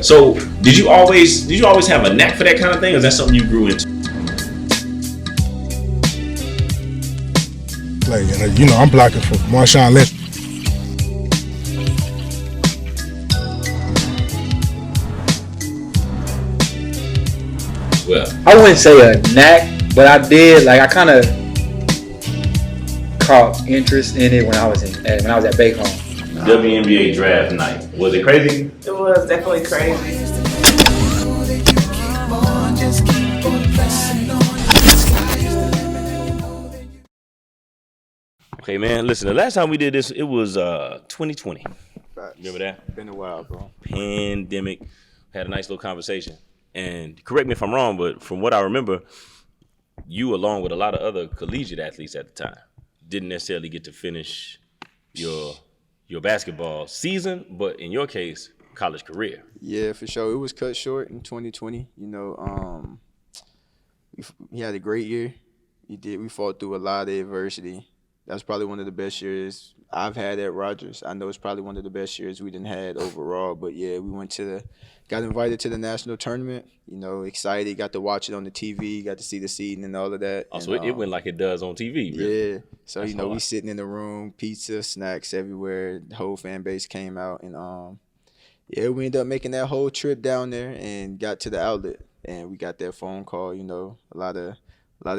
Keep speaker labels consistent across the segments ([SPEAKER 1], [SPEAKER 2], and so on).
[SPEAKER 1] So did you always have a knack for that kind of thing, or is that something you grew into?
[SPEAKER 2] Play, and I'm blocking for Marshawn Lynch.
[SPEAKER 1] Well,
[SPEAKER 3] I wouldn't say a knack, but I kind of caught interest in it when I was at Bake Home.
[SPEAKER 1] WNBA draft night, was it crazy?
[SPEAKER 4] It was definitely crazy.
[SPEAKER 1] Okay, man. Listen, the last time we did this, it was 2020. Remember that?
[SPEAKER 5] Been a while, bro.
[SPEAKER 1] Pandemic. Had a nice little conversation. And correct me if I'm wrong, but from what I remember, you, along with a lot of other collegiate athletes at the time, didn't necessarily get to finish your basketball season, but in your case, college career.
[SPEAKER 5] Yeah, for sure. It was cut short in 2020. We had a great year. We fought through a lot of adversity. That's probably one of the best years I've had at Rogers. I know it's probably one of the best years we didn't had overall. But yeah, we got invited to the national tournament. Excited, got to watch it on the TV, got to see the seeding and all of that.
[SPEAKER 1] Oh, so it went like it does on TV. Really.
[SPEAKER 5] Yeah. So we sitting in the room, pizza, snacks everywhere. The whole fan base came out, and yeah, we ended up making that whole trip down there and got to the outlet, and we got that phone call. A lot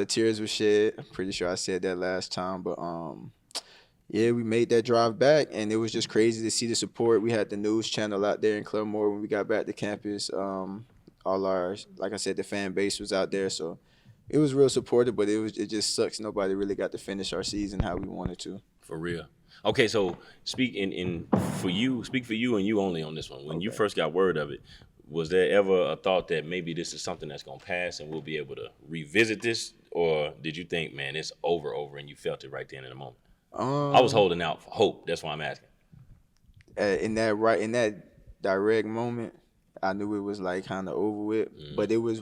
[SPEAKER 5] of tears were shed. I'm pretty sure I said that last time, but yeah, we made that drive back, and it was just crazy to see the support. We had the news channel out there in Claremore when we got back to campus. Like I said, the fan base was out there, so it was real supportive. But it just sucks nobody really got to finish our season how we wanted to.
[SPEAKER 1] For real. Okay, so speak for you and you only on this one. When you first got word of it, was there ever a thought that maybe this is something that's gonna pass and we'll be able to revisit this, or did you think, man, it's over, and you felt it right then in the moment? I was holding out for hope. That's why I'm asking.
[SPEAKER 5] In that direct moment, I knew it was like kind of over with. But it was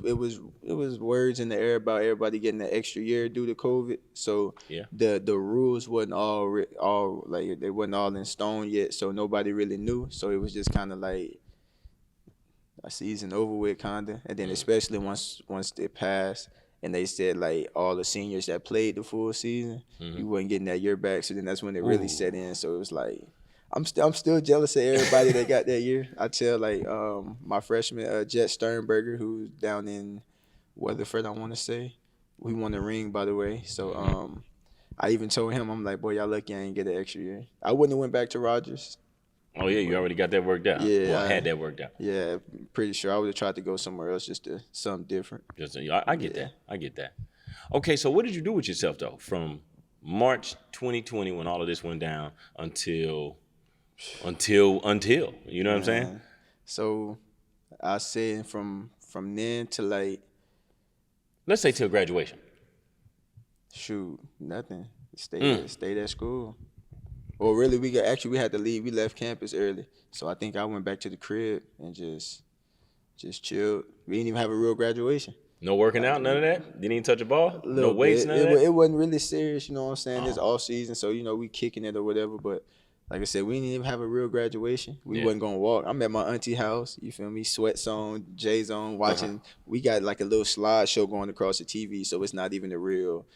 [SPEAKER 5] words in the air about everybody getting an extra year due to COVID. So
[SPEAKER 1] yeah,
[SPEAKER 5] the rules wasn't all like they wasn't all in stone yet. So nobody really knew. So it was just kind of like a season over with, kinda. And then especially once it passed. And they said like all the seniors that played the full season, you wasn't getting that year back. So then that's when it really set in. So it was like I'm still jealous of everybody that got that year. I tell like my freshman Jet Sternberger, who's down in Weatherford, I want to say, we won the ring, by the way. So I even told him, I'm like, boy, y'all lucky I ain't get an extra year. I wouldn't have went back to Rogers.
[SPEAKER 1] Oh yeah, you already got that worked out.
[SPEAKER 5] Yeah,
[SPEAKER 1] well, I had that worked out.
[SPEAKER 5] Yeah, pretty sure I would have tried to go somewhere else, just to something different.
[SPEAKER 1] I get that. I get that. Okay, so what did you do with yourself though, from March 2020 when all of this went down until you know what I'm saying?
[SPEAKER 5] So I said from then to like,
[SPEAKER 1] let's say till graduation.
[SPEAKER 5] Shoot, nothing. Stayed at school. Well, really, we had to leave. We left campus early, so I think I went back to the crib and just chilled. We didn't even have a real graduation.
[SPEAKER 1] No working out, none of that? Didn't even touch a ball? No weights, none of that?
[SPEAKER 5] It wasn't really serious, you know what I'm saying? It's all season, so, we kicking it or whatever. But like I said, we didn't even have a real graduation. We wasn't going to walk. I'm at my auntie house, you feel me? Sweats on, J's on, watching. We got like a little slideshow going across the TV, so it's not even a real...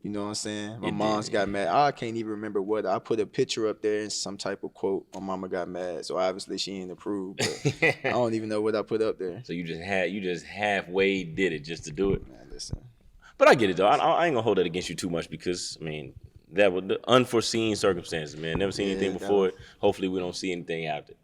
[SPEAKER 5] You know what I'm saying? My mom's got mad. I can't even remember what. I put a picture up there and some type of quote. My mama got mad, so obviously she didn't approve. But I don't even know what I put up there.
[SPEAKER 1] So you just halfway did it just to do it.
[SPEAKER 5] Man, listen.
[SPEAKER 1] But I get it though. I ain't gonna hold that against you too much because I mean that was the unforeseen circumstances, man. Never seen anything before it. Hopefully we don't see anything after.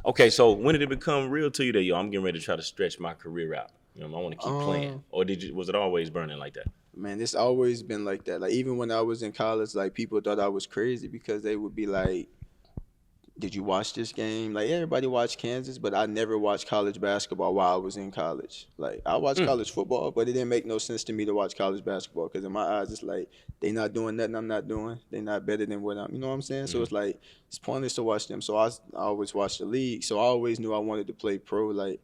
[SPEAKER 1] Okay, so when did it become real to you that I'm getting ready to try to stretch my career out? I want to keep playing, or was it always burning like that?
[SPEAKER 5] Man, it's always been like that. Like, even when I was in college, like, people thought I was crazy because they would be like, did you watch this game? Like, everybody watched Kansas, but I never watched college basketball while I was in college. Like, I watched college football, but it didn't make no sense to me to watch college basketball because in my eyes, it's like, they not doing nothing I'm not doing. They not better than what I'm, you know what I'm saying? So it's like, it's pointless to watch them. So I always watched the league. So I always knew I wanted to play pro, like,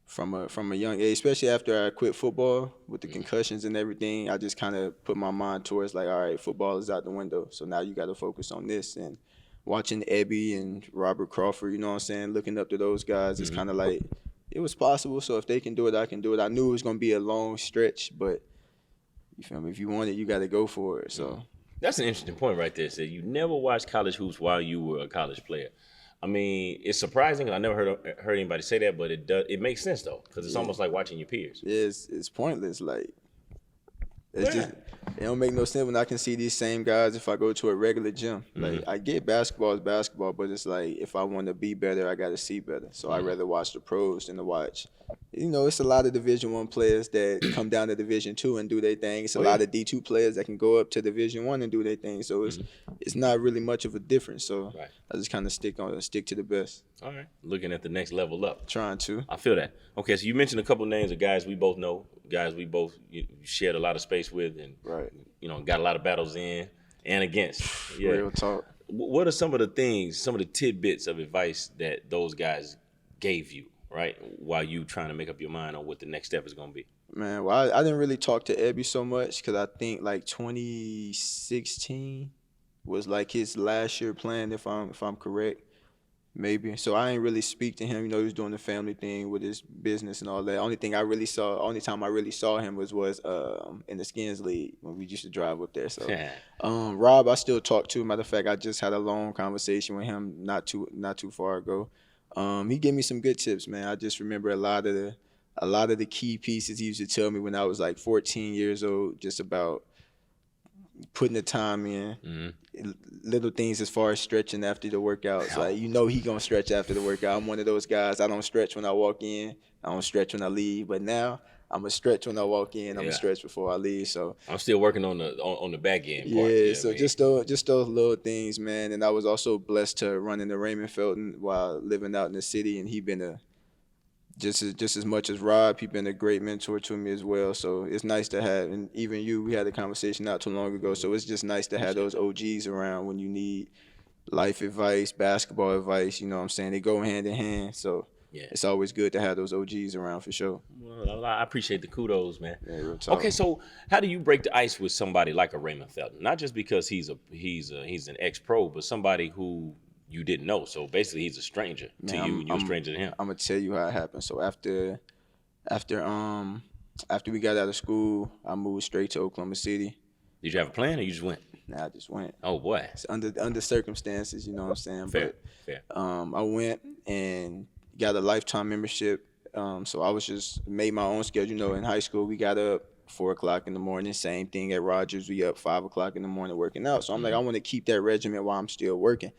[SPEAKER 5] from a young age, especially after I quit football with the concussions and everything. I just kind of put my mind towards like, all right, football is out the window, so now you got to focus on this. And watching Ebby and Robert Crawford, you know what I'm saying, looking up to those guys, it's kind of like it was possible. So if they can do it, I can do it. I knew it was gonna be a long stretch, but you feel me? If you want it, you got to go for it. So
[SPEAKER 1] That's an interesting point right there. So you never watched college hoops while you were a college player. I mean, it's surprising. I never heard anybody say that, but it makes sense though, because it's almost like watching your peers.
[SPEAKER 5] yeah, it's pointless. Like it's just it don't make no sense when I can see these same guys if I go to a regular gym. Like I get basketball is basketball, but it's like if I want to be better, I got to see better. So I'd rather watch the pros than to watch. You know, it's a lot of Division I players that come down to Division II and do their thing. It's a lot of D2 players that can go up to Division I and do their thing. So it's not really much of a difference. So I just kind of stick to the best.
[SPEAKER 1] All right, looking at the next level up.
[SPEAKER 5] Trying to.
[SPEAKER 1] I feel that. Okay, so you mentioned a couple names of guys we both know, guys we both shared a lot of space with, and got a lot of battles in and against. Yeah.
[SPEAKER 5] Real talk.
[SPEAKER 1] What are some of the things, some of the tidbits of advice that those guys gave you, right, while you trying to make up your mind on what the next step is going to be?
[SPEAKER 5] Man, well, I didn't really talk to Ebby so much because I think like 2016 was like his last year playing, if I'm correct. Maybe. So I ain't really speak to him. You know, he was doing the family thing with his business and all that. Only time I really saw him was in the Skins League when we used to drive up there. So Rob, I still talk to. Matter of fact, I just had a long conversation with him not too far ago. He gave me some good tips, man. I just remember a lot of the key pieces he used to tell me when I was like 14 years old, just about putting the time in, little things as far as stretching after the workouts. Like, you know, he gonna stretch after the workout. I'm one of those guys. I don't stretch when I walk in. I don't stretch when I leave. But now I'm gonna stretch when I walk in. I'm gonna stretch before I leave. So
[SPEAKER 1] I'm still working on the back end part.
[SPEAKER 5] Yeah. So just those little things, man. And I was also blessed to run into Raymond Felton while living out in the city, and he been just as much as Rob, he's been a great mentor to me as well. So it's nice to have, and even we had a conversation not too long ago. So it's just nice to have those OGs around when you need life advice, basketball advice. You know what I'm saying? They go hand in hand. So it's always good to have those OGs around for sure.
[SPEAKER 1] Well, I appreciate the kudos, man.
[SPEAKER 5] Yeah, real talk.
[SPEAKER 1] Okay, so how do you break the ice with somebody like a Raymond Felton? Not just because he's an ex-pro, but somebody who you didn't know. So basically he's a stranger to you and you're a stranger to him.
[SPEAKER 5] I'm gonna tell you how it happened. So after we got out of school, I moved straight to Oklahoma City.
[SPEAKER 1] Did you have a plan or you just went?
[SPEAKER 5] Nah, I just went.
[SPEAKER 1] Oh boy.
[SPEAKER 5] It's under circumstances, you know what I'm saying?
[SPEAKER 1] Fair.
[SPEAKER 5] I went and got a lifetime membership. So I was just made my own schedule. You know, in high school we got up 4:00 in the morning. Same thing at Rogers. We up 5:00 in the morning working out. So I'm like, I want to keep that regimen while I'm still working.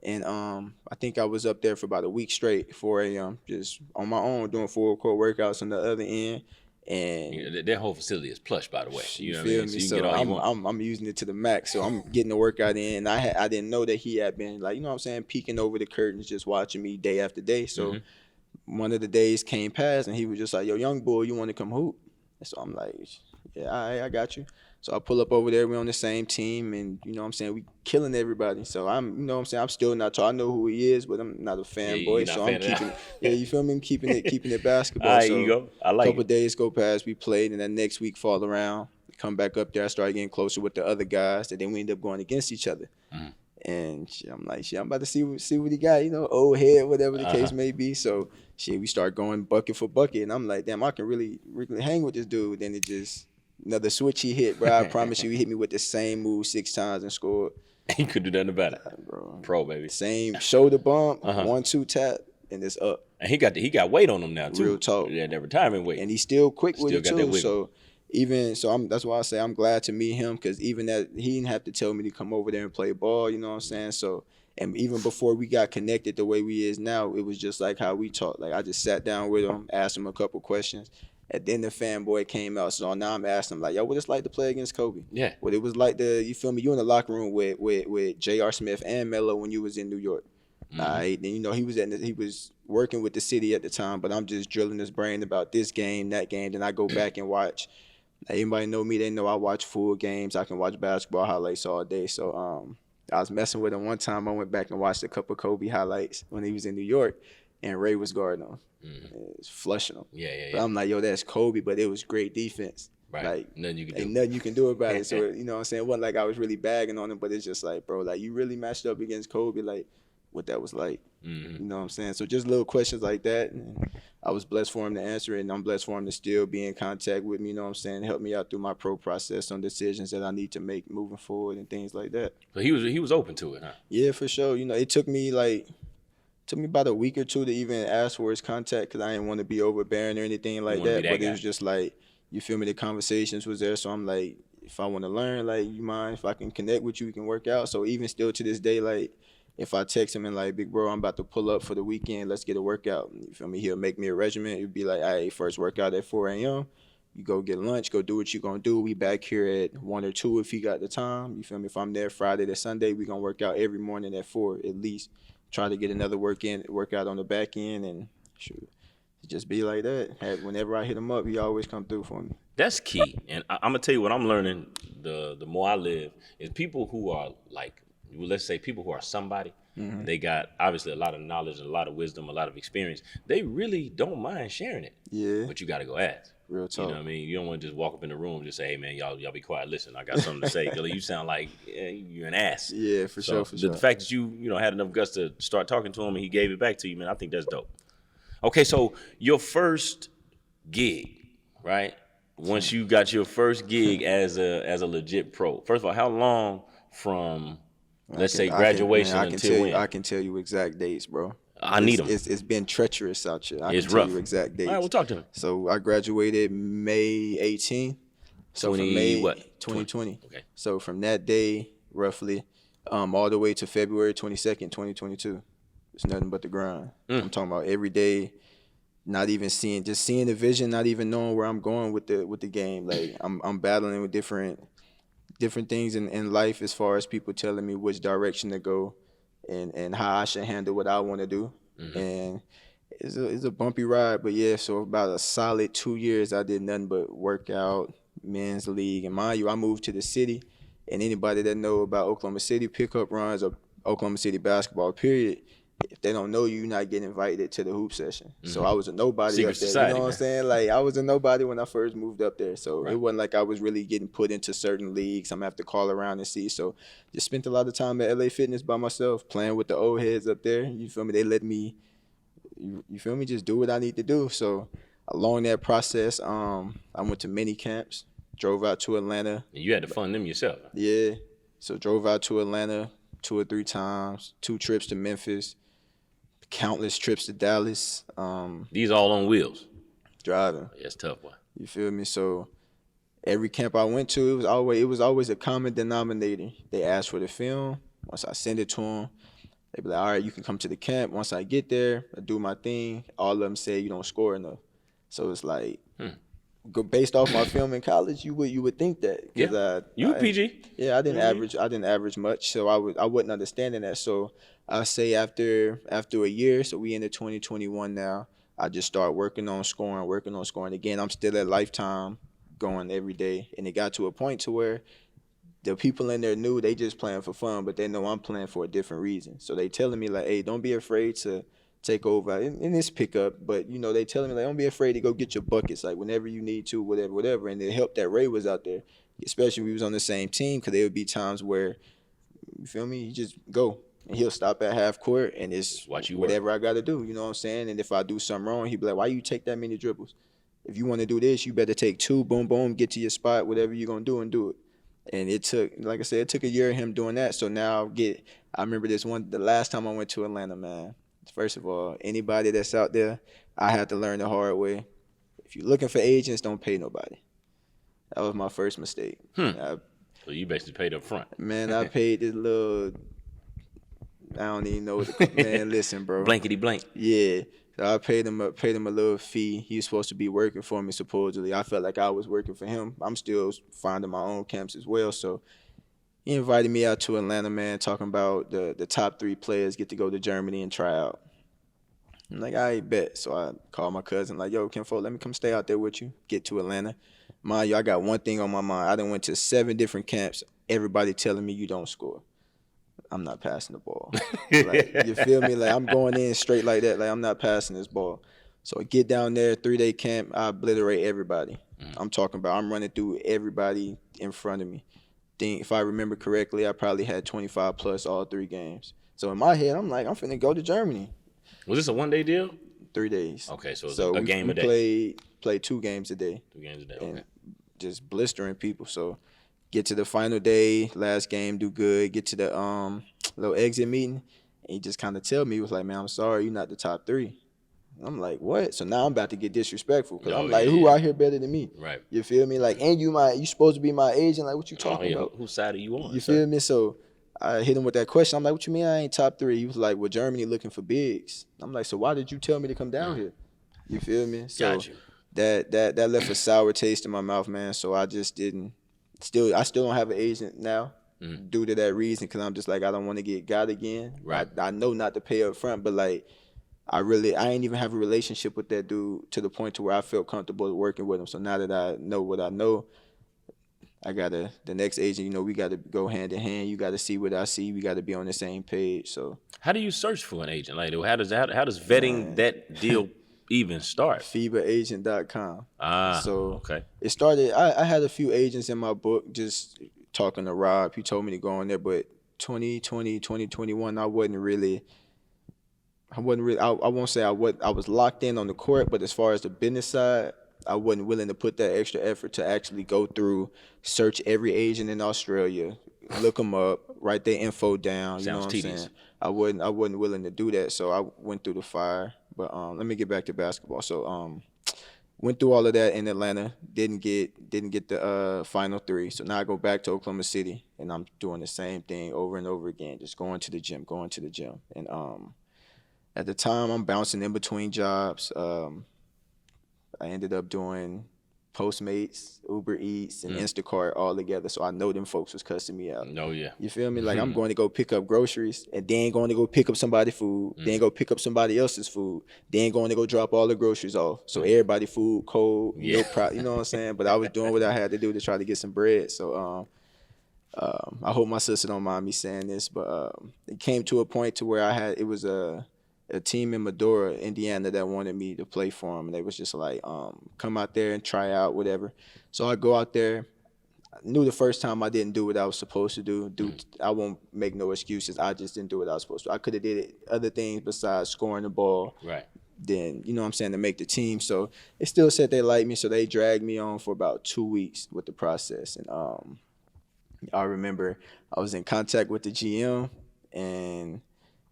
[SPEAKER 5] And I think I was up there for about a week straight, 4 a.m., just on my own, doing full court workouts on the other end. And
[SPEAKER 1] that whole facility is plush, by the way.
[SPEAKER 5] You know what I mean? So I'm using it to the max. So I'm getting the workout in. I didn't know that he had been, like, you know what I'm saying, peeking over the curtains, just watching me day after day. So one of the days came past, and he was just like, yo, young boy, you want to come hoop? And so I'm like, yeah, all right, I got you. So I pull up over there. We're on the same team, and you know what I'm saying, we killing everybody. So I'm, you know what I'm saying, I'm still not I know who he is, but I'm not a fanboy. So I'm keeping it, you feel me? I'm keeping it basketball.
[SPEAKER 1] All right,
[SPEAKER 5] so
[SPEAKER 1] you go. I like it.
[SPEAKER 5] A couple days go past, we played, and then next week fall around, come back up there. I started getting closer with the other guys, and then we end up going against each other. And I'm like, I'm about to see what he got, you know, old head, whatever the case may be. So we start going bucket for bucket, and I'm like, damn, I can really hang with this dude. Then it just another switch he hit, bro. I promise you, he hit me with the same move 6 times and scored.
[SPEAKER 1] He could do nothing about it,
[SPEAKER 5] bro.
[SPEAKER 1] Pro, baby.
[SPEAKER 5] Same shoulder bump, 1-2 tap, and it's up.
[SPEAKER 1] And he got weight on him now too.
[SPEAKER 5] Real talk.
[SPEAKER 1] Yeah, that retirement weight.
[SPEAKER 5] And he's still quick with it too.
[SPEAKER 1] So
[SPEAKER 5] that's why I say I'm glad to meet him, because even that he didn't have to tell me to come over there and play ball. You know what I'm saying? So. And even before we got connected the way we is now, it was just like how we talk. Like, I just sat down with him, asked him a couple questions. And then the fanboy came out. So now I'm asking him, like, yo, what it's like to play against Kobe?
[SPEAKER 1] Yeah.
[SPEAKER 5] What it was like you feel me? You in the locker room with J.R. Smith and Melo when you was in New York. All right. Then, you know, he was working with the city at the time, but I'm just drilling his brain about this game, that game. Then I go back and watch. Anybody know me, they know I watch full games. I can watch basketball highlights all day. So, I was messing with him one time. I went back and watched a couple Kobe highlights when he was in New York, and Ray was guarding him. It was flushing him.
[SPEAKER 1] Yeah.
[SPEAKER 5] But I'm like, yo, that's Kobe, but it was great defense.
[SPEAKER 1] Right.
[SPEAKER 5] Like
[SPEAKER 1] Nothing you can
[SPEAKER 5] ain't
[SPEAKER 1] do.
[SPEAKER 5] nothing you can do about it. So you know what I'm saying? It wasn't like I was really bagging on him, but it's just like, bro, like you really matched up against Kobe, like what that was like.
[SPEAKER 1] Mm-hmm.
[SPEAKER 5] You know what I'm saying? So just little questions like that. And I was blessed for him to answer it, and I'm blessed for him to still be in contact with me, you know what I'm saying? Help me out through my pro process on decisions that I need to make moving forward and things like that.
[SPEAKER 1] So he was open to it, huh?
[SPEAKER 5] Yeah, for sure. You know, it took me about a week or two to even ask for his contact because I didn't want to be overbearing or anything like
[SPEAKER 1] wanna
[SPEAKER 5] that.
[SPEAKER 1] be that
[SPEAKER 5] But it
[SPEAKER 1] guy.
[SPEAKER 5] was just like, you feel me? The conversations was there, so I'm like, if I want to learn, like, you mind if I can connect with you, we can work out. So even still to this day, like, if I text him and like, big bro, I'm about to pull up for the weekend, let's get a workout. You feel me? He'll make me a regimen. It'd be like, hey, first workout at 4 a.m. You go get lunch, go do what you gonna do. We back here at 1 or 2 if he got the time. You feel me? If I'm there Friday to Sunday, we gonna work out every morning at 4 at least. Try to get another workout on the back end and shoot. Just be like that. Whenever I hit him up, he always come through for me.
[SPEAKER 1] That's key. And I'm gonna tell you what I'm learning. The more I live is people who are like, let's say people who are somebody. Mm-hmm. They got obviously a lot of knowledge and a lot of wisdom, a lot of experience. They really don't mind sharing it.
[SPEAKER 5] Yeah.
[SPEAKER 1] But you got to go ask.
[SPEAKER 5] Real talk.
[SPEAKER 1] You know what I mean? You don't want to just walk up in the room and just say, hey, man, y'all be quiet. Listen, I got something to say. Because you sound like you're an ass.
[SPEAKER 5] Yeah, for sure.
[SPEAKER 1] The fact that you had enough guts to start talking to him and he gave it back to you, man, I think that's dope. Okay, so your first gig, right? Once you got your first gig as a legit pro, first of all, how long from, let's say, graduation until when?
[SPEAKER 5] I can tell you exact dates, bro.
[SPEAKER 1] I need them.
[SPEAKER 5] It's been treacherous out here.
[SPEAKER 1] It's
[SPEAKER 5] can
[SPEAKER 1] rough.
[SPEAKER 5] tell you exact dates.
[SPEAKER 1] All right, well, talk to me.
[SPEAKER 5] So I graduated May 18. So from May 2020.
[SPEAKER 1] Okay.
[SPEAKER 5] So from that day, roughly, all the way to February 22nd, 2022, it's nothing but the grind. I'm talking about every day, not even seeing the vision, not even knowing where I'm going with the game. Like I'm battling with different things in life as far as people telling me which direction to go and how I should handle what I want to do. Mm-hmm. And it's a bumpy ride, but yeah, so about a solid 2 years I did nothing but work out, men's league. And mind you, I moved to the city, and anybody that know about Oklahoma City pickup runs or Oklahoma City basketball, period, if they don't know you, you're not getting invited to the hoop session. Mm-hmm. So I was a nobody
[SPEAKER 1] Secret
[SPEAKER 5] up there.
[SPEAKER 1] Society,
[SPEAKER 5] you know what I'm saying? Like I was a nobody when I first moved up there. So It wasn't like I was really getting put into certain leagues. I'm gonna have to call around and see. So just spent a lot of time at LA Fitness by myself, playing with the old heads up there. You feel me? They let me, you feel me, just do what I need to do. So along that process, I went to many camps, drove out to Atlanta.
[SPEAKER 1] And you had to fund them yourself.
[SPEAKER 5] Yeah. So drove out to Atlanta 2 or 3 times, 2 trips to Memphis, countless trips to Dallas.
[SPEAKER 1] These all on wheels.
[SPEAKER 5] Driving.
[SPEAKER 1] Yeah, it's tough, boy.
[SPEAKER 5] You feel me? So every camp I went to, it was always a common denominator. They asked for the film. Once I send it to them, they be like, all right, you can come to the camp. Once I get there, I do my thing. All of them say you don't score enough. So it's like, based off my film in college, you would think that.
[SPEAKER 1] Yeah. You PG.
[SPEAKER 5] Yeah, I didn't average much, so I wasn't understanding that. So I say after a year, so we into 2021 now, I just start working on scoring. Again, I'm still at Lifetime, going every day, and it got to a point to where the people in there knew they just playing for fun, but they know I'm playing for a different reason. So they telling me like, hey, don't be afraid to take over in this pickup, but they telling me like, don't be afraid to go get your buckets, like whenever you need to, whatever. And it helped that Ray was out there, especially if we was on the same team, because there would be times where, you feel me, you just go. And he'll stop at half court and it's whatever I got to do, you know what I'm saying? And if I do something wrong, he'd be like, why you take that many dribbles? If you want to do this, you better take 2, boom, boom, get to your spot, whatever you're going to do and do it. And it took, like I said, it took a year of him doing that. So now I remember the last time I went to Atlanta, man. First of all, anybody that's out there, I had to learn the hard way. If you're looking for agents, don't pay nobody. That was my first mistake.
[SPEAKER 1] So you basically paid up front.
[SPEAKER 5] Man, I paid this little, I don't even know what man, listen, bro.
[SPEAKER 1] Blankety blank.
[SPEAKER 5] Yeah. So I paid him a little fee. He was supposed to be working for me, supposedly. I felt like I was working for him. I'm still finding my own camps as well. So he invited me out to Atlanta, man, talking about the top 3 players get to go to Germany and try out. I'm like, I bet. So I called my cousin, like, yo, Kenfo, let me come stay out there with you. Get to Atlanta. Mind you, I got one thing on my mind. I done went to 7 different camps. Everybody telling me you don't score. I'm not passing the ball. Like, you feel me? Like, I'm going in straight like that. Like, I'm not passing this ball. So I get down there, 3-day camp, I obliterate everybody. I'm talking about I'm running through everybody in front of me. If I remember correctly, I probably had 25 plus all 3 games. So in my head, I'm like, I'm finna go to Germany.
[SPEAKER 1] Was this a 1-day deal?
[SPEAKER 5] 3 days.
[SPEAKER 1] Okay, so it's a game a day.
[SPEAKER 5] We played 2 games a day.
[SPEAKER 1] 2 games a day,
[SPEAKER 5] And
[SPEAKER 1] okay.
[SPEAKER 5] just blistering people. So get to the final day, last game, do good. Get to the little exit meeting, and he just kind of tell me, he was like, man, I'm sorry, you're not the top 3. I'm like, what? So now I'm about to get disrespectful because I'm like, who out here better than me?
[SPEAKER 1] Right.
[SPEAKER 5] You feel me? Like, and you supposed to be my agent. Like, what you talking about?
[SPEAKER 1] Whose side are you on?
[SPEAKER 5] You feel me? So I hit him with that question. I'm like, what you mean I ain't top 3? He was like, well, Germany looking for bigs. I'm like, so why did you tell me to come down here? You feel me? So
[SPEAKER 1] Got you.
[SPEAKER 5] that left a sour taste in my mouth, man. So I just didn't. I still don't have an agent now due to that reason because I'm just like, I don't want to get got again.
[SPEAKER 1] Right.
[SPEAKER 5] I know not to pay up front, but like, I ain't even have a relationship with that dude to the point to where I felt comfortable working with him. So now that I know what I know, I gotta, the next agent, you know, we gotta go hand in hand. You gotta see what I see. We gotta be on the same page. So
[SPEAKER 1] how do you search for an agent? Like, how does vetting that deal even start?
[SPEAKER 5] FIBAagent.com. So
[SPEAKER 1] okay.
[SPEAKER 5] It started, I had a few agents in my book, just talking to Rob. He told me to go on there, but 2020, 2021, I won't say I was locked in on the court, but as far as the business side, I wasn't willing to put that extra effort to actually go through, search every agent in Australia, look them up, write their info down. You know what I'm saying? I wasn't willing to do that, so I went through the fire. But let me get back to basketball. So went through all of that in Atlanta, didn't get the final 3. So now I go back to Oklahoma City, and I'm doing the same thing over and over again, just going to the gym. And at the time, I'm bouncing in between jobs. I ended up doing Postmates, Uber Eats, and Instacart all together. So I know them folks was cussing me out.
[SPEAKER 1] Oh, yeah.
[SPEAKER 5] You feel me? Like I'm going to go pick up groceries and then going to go pick up somebody's food, then go pick up somebody else's food, then going to go drop all the groceries off. So everybody food cold, you know what I'm saying? But I was doing what I had to do to try to get some bread. So I hope my sister don't mind me saying this, but it came to a point to where it was a team in Medora, Indiana, that wanted me to play for them. And they was just like, come out there and try out, whatever. So I go out there. I knew the first time I didn't do what I was supposed to do. I won't make no excuses. I just didn't do what I was supposed to. I could have did other things besides scoring the ball.
[SPEAKER 1] Right.
[SPEAKER 5] Then, you know what I'm saying, to make the team. So they still said they liked me, so they dragged me on for about 2 weeks with the process. And I remember I was in contact with the GM and,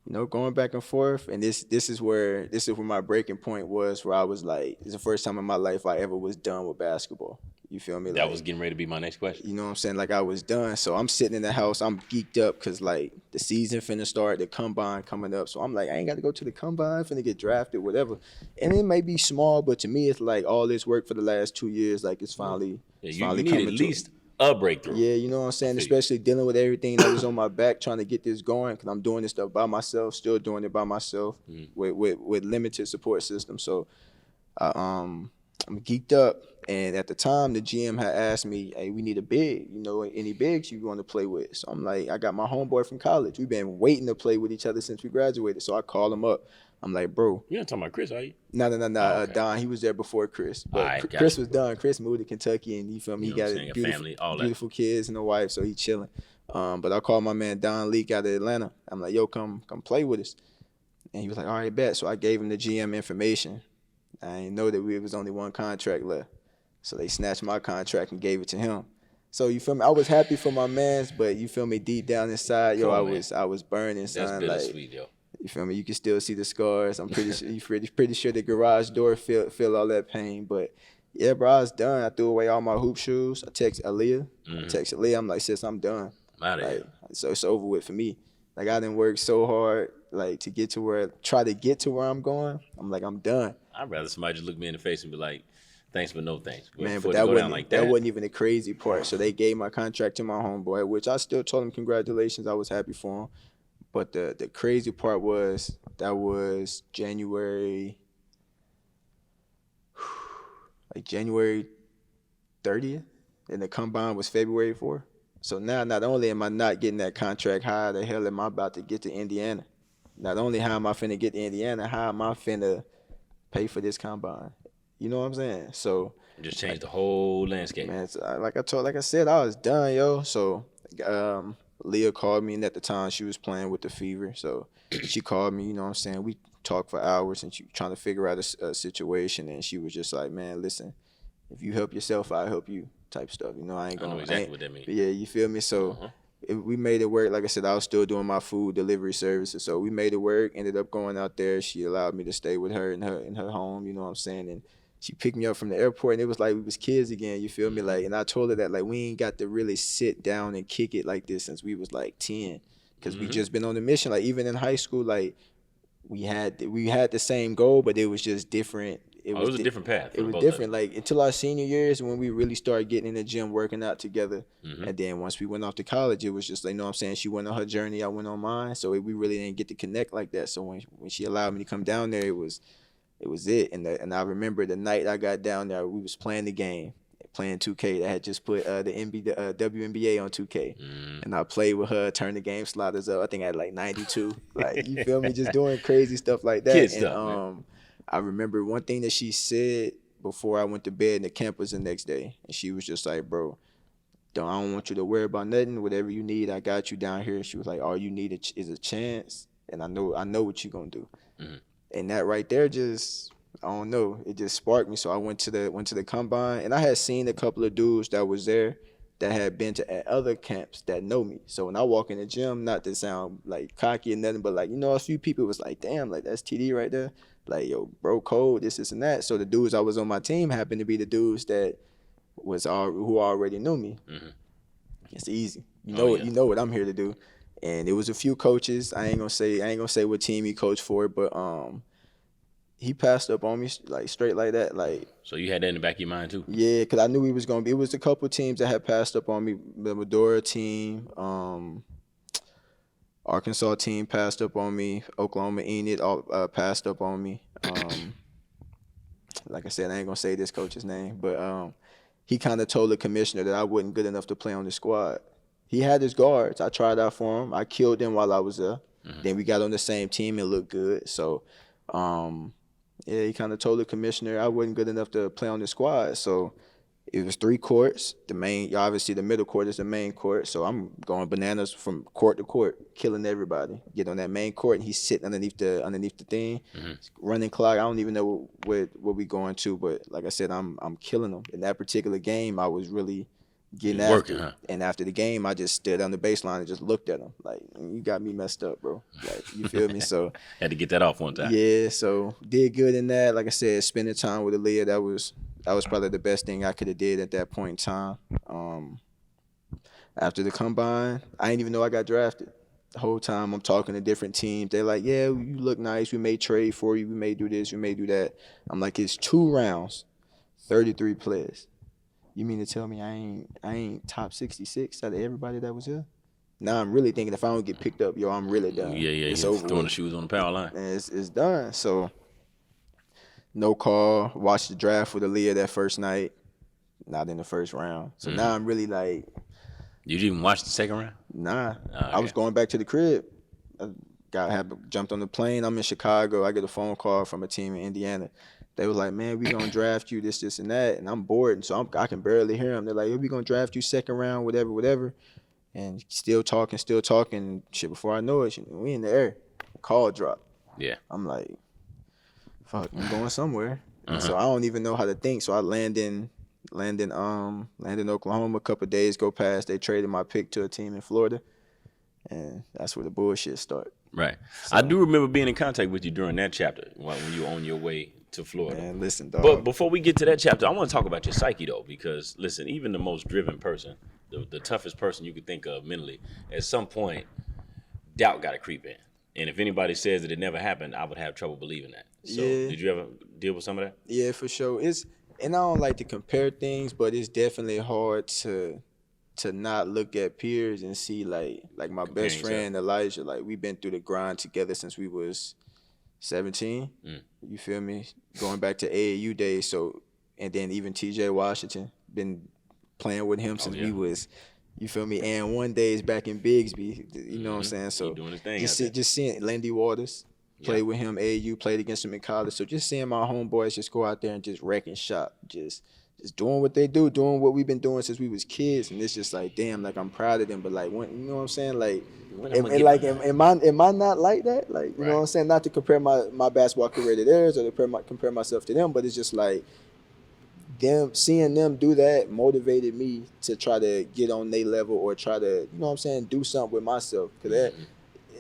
[SPEAKER 5] you know, going back and forth. And this is where my breaking point was, where I was like, it's the first time in my life I ever was done with basketball. You feel me?
[SPEAKER 1] That was getting ready to be my next question.
[SPEAKER 5] You know what I'm saying? Like, I was done. So I'm sitting in the house. I'm geeked up because, like, the season finna start, the combine coming up. So I'm like, I ain't got to go to the combine, finna get drafted, whatever. And it may be small, but to me, it's like all this work for the last 2 years, like, it's finally,
[SPEAKER 1] you need at least a breakthrough.
[SPEAKER 5] Yeah, you know what I'm saying? Especially dealing with everything that was on my back, trying to get this going, because I'm doing this stuff by myself, still doing it by myself with limited support system. So I'm geeked up. And at the time, the GM had asked me, hey, we need a big. You know, any bigs you want to play with? So I'm like, I got my homeboy from college. We've been waiting to play with each other since we graduated. So I call him up. I'm like, bro.
[SPEAKER 1] You're not talking about Chris, are you?
[SPEAKER 5] No.
[SPEAKER 1] Oh, okay.
[SPEAKER 5] Don, he was there before Chris. But
[SPEAKER 1] Right,
[SPEAKER 5] Chris was done. Chris moved to Kentucky, and you feel me?
[SPEAKER 1] You
[SPEAKER 5] He got
[SPEAKER 1] a
[SPEAKER 5] beautiful,
[SPEAKER 1] family, all
[SPEAKER 5] beautiful kids and a wife, so he chilling. But I called my man Don Leak out of Atlanta. I'm like, yo, come play with us. And he was like, all right, bet. So I gave him the GM information. I didn't know that we was only one contract left. So they snatched my contract and gave it to him. So you feel me? I was happy for my mans, but you feel me? Deep down inside, yo, I was burning, son.
[SPEAKER 1] That's bittersweet, yo.
[SPEAKER 5] You feel me? You can still see the scars. I'm pretty sure pretty sure the garage door feel all that pain. But yeah, bro, I was done. I threw away all my hoop shoes. I text Aaliyah. I'm like, sis, I'm done.
[SPEAKER 1] I'm out of here.
[SPEAKER 5] So it's over with for me. Like, I didn't work so hard, like, to get to where I'm going. I'm like, I'm done.
[SPEAKER 1] I'd rather somebody just look me in the face and be like, thanks, but no thanks.
[SPEAKER 5] Man, but that wasn't even the crazy part. So they gave my contract to my homeboy, which I still told him congratulations. I was happy for him. But the crazy part was that was January 30th, and the combine was February 4th. So now not only am I not getting that contract, how the hell am I about to get to Indiana? Not only how am I finna get to Indiana, how am I finna pay for this combine. You know what I'm saying? So
[SPEAKER 1] Just changed the whole landscape.
[SPEAKER 5] man, like I said, I was done, yo. So Leah called me, and at the time she was playing with the fever. So she called me, you know what I'm saying? We talked for hours, and she trying to figure out a situation, and she was just like, man, listen, if you help yourself, I'll help you type stuff. You know, I
[SPEAKER 1] know exactly what that means.
[SPEAKER 5] Yeah, you feel me? So we made it work. Like I said, I was still doing my food delivery services. So we made it work, ended up going out there. She allowed me to stay with her in her home, you know what I'm saying? And she picked me up from the airport, and it was like we was kids again, you feel me? Like, and I told her that, like, we ain't got to really sit down and kick it like this since we was like 10, because we just been on the mission. Like, even in high school, like, we had the same goal, but it was just different.
[SPEAKER 1] It was a different path.
[SPEAKER 5] It was different. Like, until our senior years, when we really started getting in the gym, working out together. And then once we went off to college, it was just like, you know what I'm saying? She went on her journey, I went on mine. So we really didn't get to connect like that. So when she allowed me to come down there, it was it. And I remember the night I got down there, we was playing the game, playing 2K. They had just put the WNBA on 2K. And I played with her, turned the game sliders up. I think I had like 92. Like, you feel me? Just doing crazy stuff like that.
[SPEAKER 1] Kid stuff, man.
[SPEAKER 5] I remember one thing that she said before I went to bed, and the camp was the next day. And she was just like, bro, I don't want you to worry about nothing. Whatever you need, I got you down here. She was like, all you need is a chance. And I know what you're going to do. And that right there just, I don't know, it just sparked me. So I went to the combine, and I had seen a couple of dudes that was there that had been to at other camps that know me. So when I walk in the gym, not to sound like cocky or nothing, but like, you know, a few people was like, damn, like that's TD right there. Like, yo, bro, cold, this and that. So the dudes I was on my team happened to be the dudes that who already knew me. It's easy. You know what I'm here to do. And it was a few coaches. I ain't gonna say what team he coached for, but he passed up on me like straight like that. Like,
[SPEAKER 1] so you had that in the back of your mind too?
[SPEAKER 5] Yeah, because I knew he was gonna be. It was a couple teams that had passed up on me. The Medora team, Arkansas team passed up on me. Oklahoma Enid passed up on me. Like I said, I ain't gonna say this coach's name, but he kind of told the commissioner that I wasn't good enough to play on the squad. He had his guards. I tried out for him. I killed them while I was there. Then we got on the same team and looked good. So, yeah, he kind of told the commissioner I wasn't good enough to play on the squad. So it was 3 courts. Obviously the middle court is the main court. So I'm going bananas from court to court, killing everybody. Get on that main court, and he's sitting underneath the thing, running clock. I don't even know what we going to, but like I said, I'm killing them. In that particular game, I was really getting after
[SPEAKER 1] working, huh?
[SPEAKER 5] And after the game, I just stood on the baseline and just looked at him like, you got me messed up, bro. Like, you feel me? So
[SPEAKER 1] had to get that off one time.
[SPEAKER 5] Yeah, so did good in that. Like I said, spending time with Aaliyah, that was probably the best thing I could have did at that point in time. After the combine, I didn't even know I got drafted. The whole time I'm talking to different teams. They're like, yeah, you look nice. We may trade for you. We may do this. We may do that. I'm like, it's 2 rounds, 33 players. You mean to tell me I ain't top 66 out of everybody that was here? Now I'm really thinking if I don't get picked up, yo, I'm really done.
[SPEAKER 1] Yeah,
[SPEAKER 5] it's
[SPEAKER 1] you're
[SPEAKER 5] over
[SPEAKER 1] throwing
[SPEAKER 5] with.
[SPEAKER 1] the shoes on the power line.
[SPEAKER 5] And it's done. So no call. Watched the draft with Aaliyah that first night. Not in the first round. So now I'm really like.
[SPEAKER 1] You didn't even watch the second round?
[SPEAKER 5] Nah.
[SPEAKER 1] Oh, okay.
[SPEAKER 5] I was going back to the crib. Jumped on the plane. I'm in Chicago. I get a phone call from a team in Indiana. They was like, man, we gonna draft you this, and that. And I'm bored, and so I can barely hear them. They're like, we gonna draft you second round, whatever. And still talking. Shit, before I know it, we in the air. Call drop.
[SPEAKER 1] Yeah.
[SPEAKER 5] I'm like, fuck, I'm going somewhere. And so I don't even know how to think. So I land in Oklahoma. A couple of days go past. They traded my pick to a team in Florida. And that's where the bullshit started.
[SPEAKER 1] Right. So, I do remember being in contact with you during that chapter when you were on your way to Florida.
[SPEAKER 5] Man, listen, dog.
[SPEAKER 1] But before we get to that chapter, I want to talk about your psyche, though, because, listen, even the most driven person, the toughest person you could think of mentally, at some point, doubt got to creep in. And if anybody says that it never happened, I would have trouble believing that. So Did you ever deal with some of that?
[SPEAKER 5] Yeah, for sure. And I don't like to compare things, but it's definitely hard to not look at peers and see like my best friend Elijah, like we've been through the grind together since we was 17. You feel me? Going back to AAU days. So, and then even TJ Washington, been playing with him since we was, you feel me? And one day is back in Bigsby, you know what I'm saying? So
[SPEAKER 1] doing his thing
[SPEAKER 5] just seeing Lindy Waters, Played with him AAU, played against him in college. So just seeing my homeboys just go out there and just wreck and shop, just doing what they do, doing what we've been doing since we was kids, and it's just like, damn, like I'm proud of them. But like, when, you know what I'm saying, like, am I not like that? Like, you know what I'm saying? Not to compare my basketball career to theirs or to compare myself to them, but it's just like seeing them do that motivated me to try to get on their level or try to, you know what I'm saying, do something with myself. Because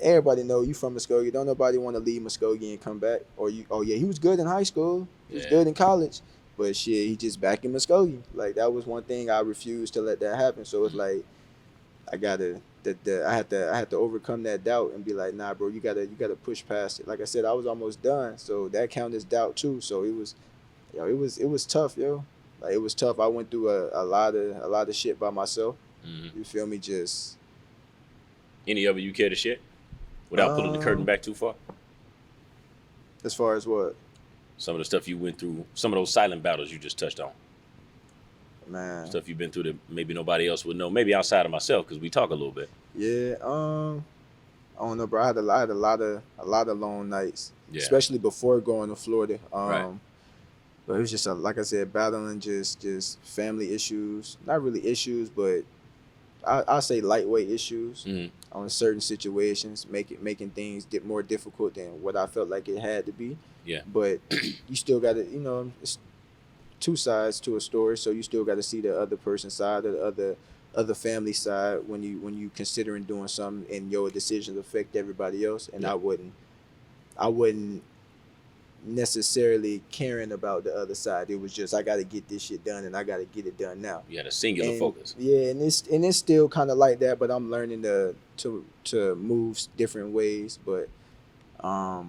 [SPEAKER 5] everybody know you from Muskogee. Don't nobody want to leave Muskogee and come back. Or he was good in high school. He was good in college. But shit, he just back in Muskogee. Like, that was one thing I refused to let that happen. So it's like, I had to overcome that doubt and be like, nah, bro, you gotta push past it. Like I said, I was almost done. So that counted as doubt too. So it was tough, yo. Like, it was tough. I went through a lot of shit by myself. You feel me? Just
[SPEAKER 1] any of it you care to share? Without pulling the curtain back too far?
[SPEAKER 5] As far as what?
[SPEAKER 1] Some of the stuff you went through, some of those silent battles you just touched on.
[SPEAKER 5] Man.
[SPEAKER 1] Stuff you've been through that maybe nobody else would know. Maybe outside of myself, because we talk a little bit.
[SPEAKER 5] Yeah, I don't know, bro. I had a lot of long nights, especially before going to Florida. But it was just like I said, battling just family issues. Not really issues, but I say lightweight issues on certain situations, making things get more difficult than what I felt like it had to be.
[SPEAKER 1] Yeah.
[SPEAKER 5] But you still got to, it's two sides to a story, so you still got to see the other person's side or the other family side when you considering doing something and your decisions affect everybody else. And I wouldn't necessarily caring about the other side. It was just, I got to get this shit done and I got to get it done now.
[SPEAKER 1] You had a singular focus.
[SPEAKER 5] Yeah, and it's still kind of like that, but I'm learning to move different ways. But I'll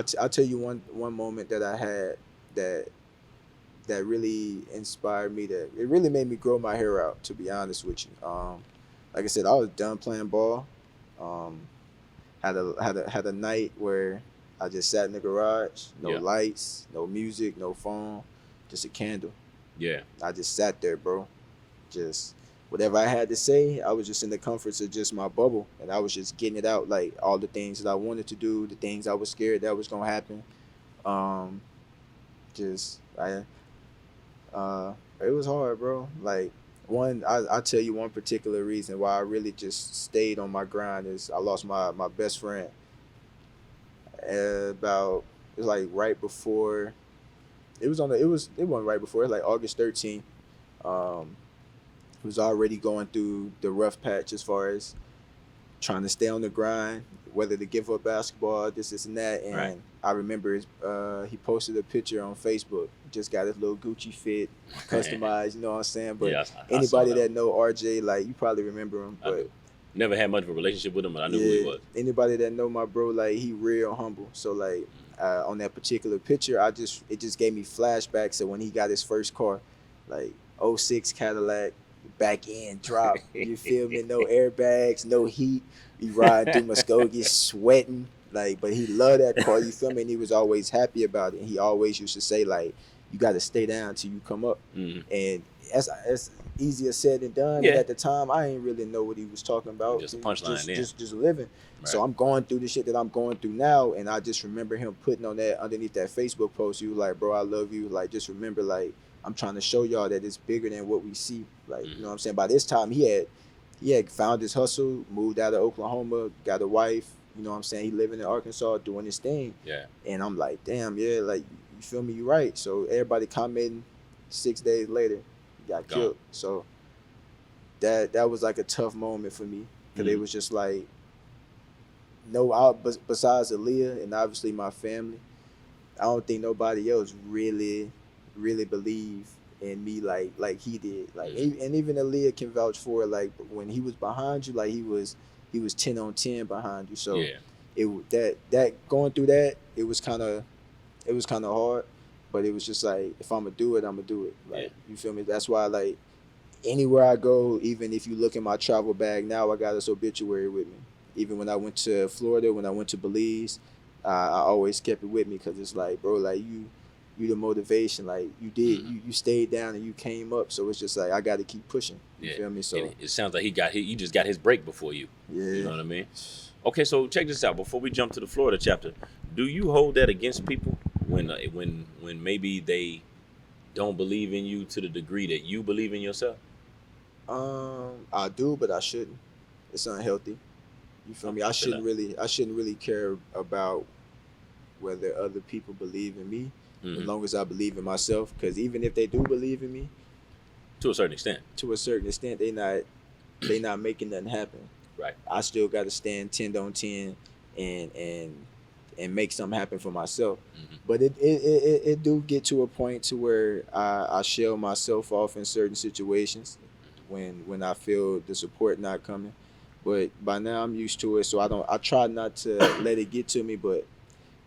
[SPEAKER 5] tell you one moment that I had that really inspired me. It really made me grow my hair out, to be honest with you. Like I said, I was done playing ball. Had a night where I just sat in the garage, no lights, no music, no phone, just a candle.
[SPEAKER 1] Yeah.
[SPEAKER 5] I just sat there, bro. Just whatever I had to say, I was just in the comforts of just my bubble, and I was just getting it out, like all the things that I wanted to do, the things I was scared that was gonna happen. It was hard, bro. Like, I'll tell you one particular reason why I really just stayed on my grind is I lost my best friend. It was like right before. It wasn't right before. It was like August 13th. Was already going through the rough patch as far as trying to stay on the grind, whether to give up basketball, this and that. And I remember he posted a picture on Facebook. Just got his little Gucci fit, customized. You know what I'm saying? But anybody that know RJ, like, you probably remember him. But
[SPEAKER 1] never had much of a relationship with him, but I knew who he was.
[SPEAKER 5] Anybody that know my bro, like, he real humble. So like on that particular picture, it just gave me flashbacks of when he got his first car, like '06 Cadillac, back end drop. You feel me? No airbags, no heat. He riding through Muskogee, sweating. Like, but he loved that car. You feel me? And he was always happy about it. And he always used to say, like, you got to stay down till you come up. And that's easier said than done. Yeah. And at the time, I didn't really know what he was talking about.
[SPEAKER 1] Just a punchline,
[SPEAKER 5] just living. Right. So I'm going through the shit that I'm going through now, and I just remember him putting on that underneath that Facebook post. He was like, "Bro, I love you. Like, just remember, like, I'm trying to show y'all that it's bigger than what we see." Like, you know what I'm saying? By this time, he had found his hustle, moved out of Oklahoma, got a wife. You know what I'm saying? He living in Arkansas, doing his thing.
[SPEAKER 1] Yeah.
[SPEAKER 5] And I'm like, damn, yeah, like, you feel me? You right. So everybody commenting 6 days later, he got killed. So that was like a tough moment for me, because it was just like, besides Aaliyah and obviously my family, I don't think nobody else really believed in me like he did. Like, and even Aaliyah can vouch for it. Like, when he was behind you, like, he was 10 on 10 behind you. So that going through that, it was kind of hard, but it was just like, if I'm gonna do it, I'm gonna do it. Like, you feel me? That's why, like, anywhere I go, even if you look in my travel bag now, I got this obituary with me. Even when I went to Florida, when I went to Belize, I always kept it with me, because it's like, bro, like, you the motivation. Like, you did, you stayed down and you came up. So it's just like, I got to keep pushing. You feel me? So
[SPEAKER 1] and it sounds like he just got his break before you.
[SPEAKER 5] Yeah.
[SPEAKER 1] You know what I mean? Okay, so check this out. Before we jump to the Florida chapter, do you hold that against people when maybe they don't believe in you to the degree that you believe in yourself?
[SPEAKER 5] I do, but I shouldn't. It's unhealthy. You feel me? I shouldn't really care about whether other people believe in me, as long as I believe in myself. Because even if they do believe in me,
[SPEAKER 1] to a certain extent,
[SPEAKER 5] they not making nothing happen.
[SPEAKER 1] Right.
[SPEAKER 5] I still got to stand 10 on 10 and make something happen for myself. But it do get to a point to where I shell myself off in certain situations when I feel the support not coming. But by now I'm used to it, so I try not to let it get to me, but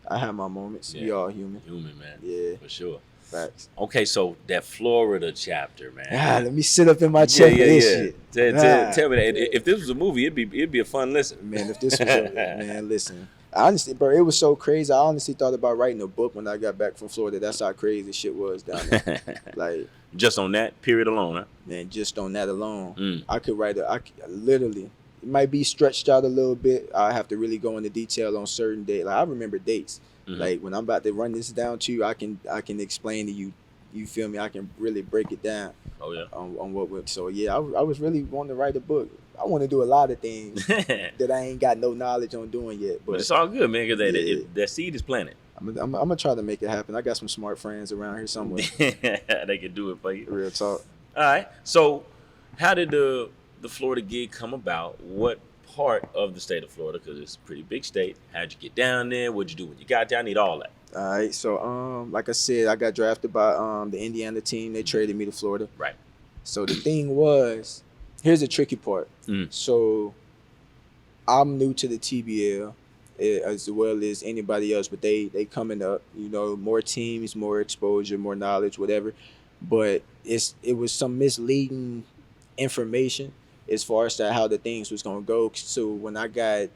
[SPEAKER 5] I have my moments.
[SPEAKER 1] Yeah.
[SPEAKER 5] We all human.
[SPEAKER 1] Human, man.
[SPEAKER 5] Yeah.
[SPEAKER 1] For sure.
[SPEAKER 5] Facts.
[SPEAKER 1] Okay, so that Florida chapter, man.
[SPEAKER 5] Let me sit up in my chair for this shit.
[SPEAKER 1] Tell me that. If this was a movie, it'd be a fun listen.
[SPEAKER 5] Man, if this was man, listen. Honestly, bro, it was so crazy. I honestly thought about writing a book when I got back from Florida. That's how crazy shit was down there. Like,
[SPEAKER 1] just on that period alone, huh?
[SPEAKER 5] Man, just on that alone, I could write literally. It might be stretched out a little bit. I have to really go into detail on certain dates. Like, I remember dates. Like, when I'm about to run this down to you, I can explain to you. You feel me? I can really break it down.
[SPEAKER 1] Oh yeah.
[SPEAKER 5] On what would. So yeah, I was really wanting to write a book. I want to do a lot of things that I ain't got no knowledge on doing yet. But
[SPEAKER 1] it's all good, man, because that seed is planted.
[SPEAKER 5] I'm gonna try to make it happen. I got some smart friends around here somewhere.
[SPEAKER 1] They can do it for you.
[SPEAKER 5] Real talk.
[SPEAKER 1] All right. So, how did the Florida gig come about? What part of the state of Florida? Because it's a pretty big state. How'd you get down there? What'd you do when you got down? I need all that.
[SPEAKER 5] All right. So like I said, I got drafted by the Indiana team. They traded me to Florida.
[SPEAKER 1] Right.
[SPEAKER 5] So the thing was, here's the tricky part. So I'm new to the TBL as well as anybody else, but they coming up, you know, more teams, more exposure, more knowledge, whatever. But it was some misleading information as far as to how the things was gonna go. So when I got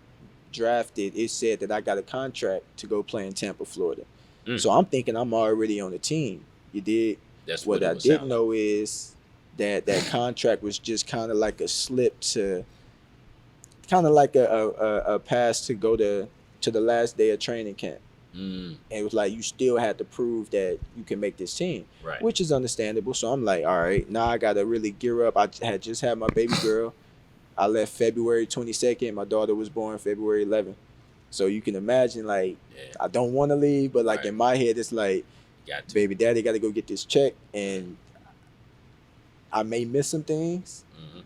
[SPEAKER 5] drafted, it said that I got a contract to go play in Tampa, Florida. So I'm thinking I'm already on the team. You did.
[SPEAKER 1] That's
[SPEAKER 5] what I didn't know is that contract was just kind of like a slip to, kind of like a pass to go to the last day of training camp. And it was like you still had to prove that you can make this team,
[SPEAKER 1] right?
[SPEAKER 5] Which is understandable. So I'm like, all right, now I got to really gear up. I had just had my baby girl. I left February 22nd. My daughter was born February 11th. So you can imagine, like, I don't want to leave, but like in my head, it's like, baby daddy got to go get this check, and I may miss some things,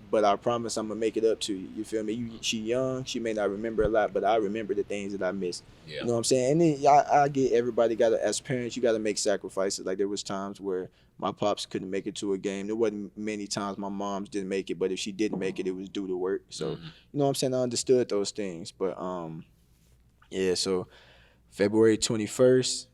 [SPEAKER 5] but I promise I'm gonna make it up to you. You feel me? She young, she may not remember a lot, but I remember the things that I missed. You know what I'm saying? And then I get everybody as parents, you got to make sacrifices. Like there was times where my pops couldn't make it to a game. There wasn't many times my moms didn't make it, but if she didn't make it, it was due to work. So you know what I'm saying? I understood those things, but yeah. So February 21st,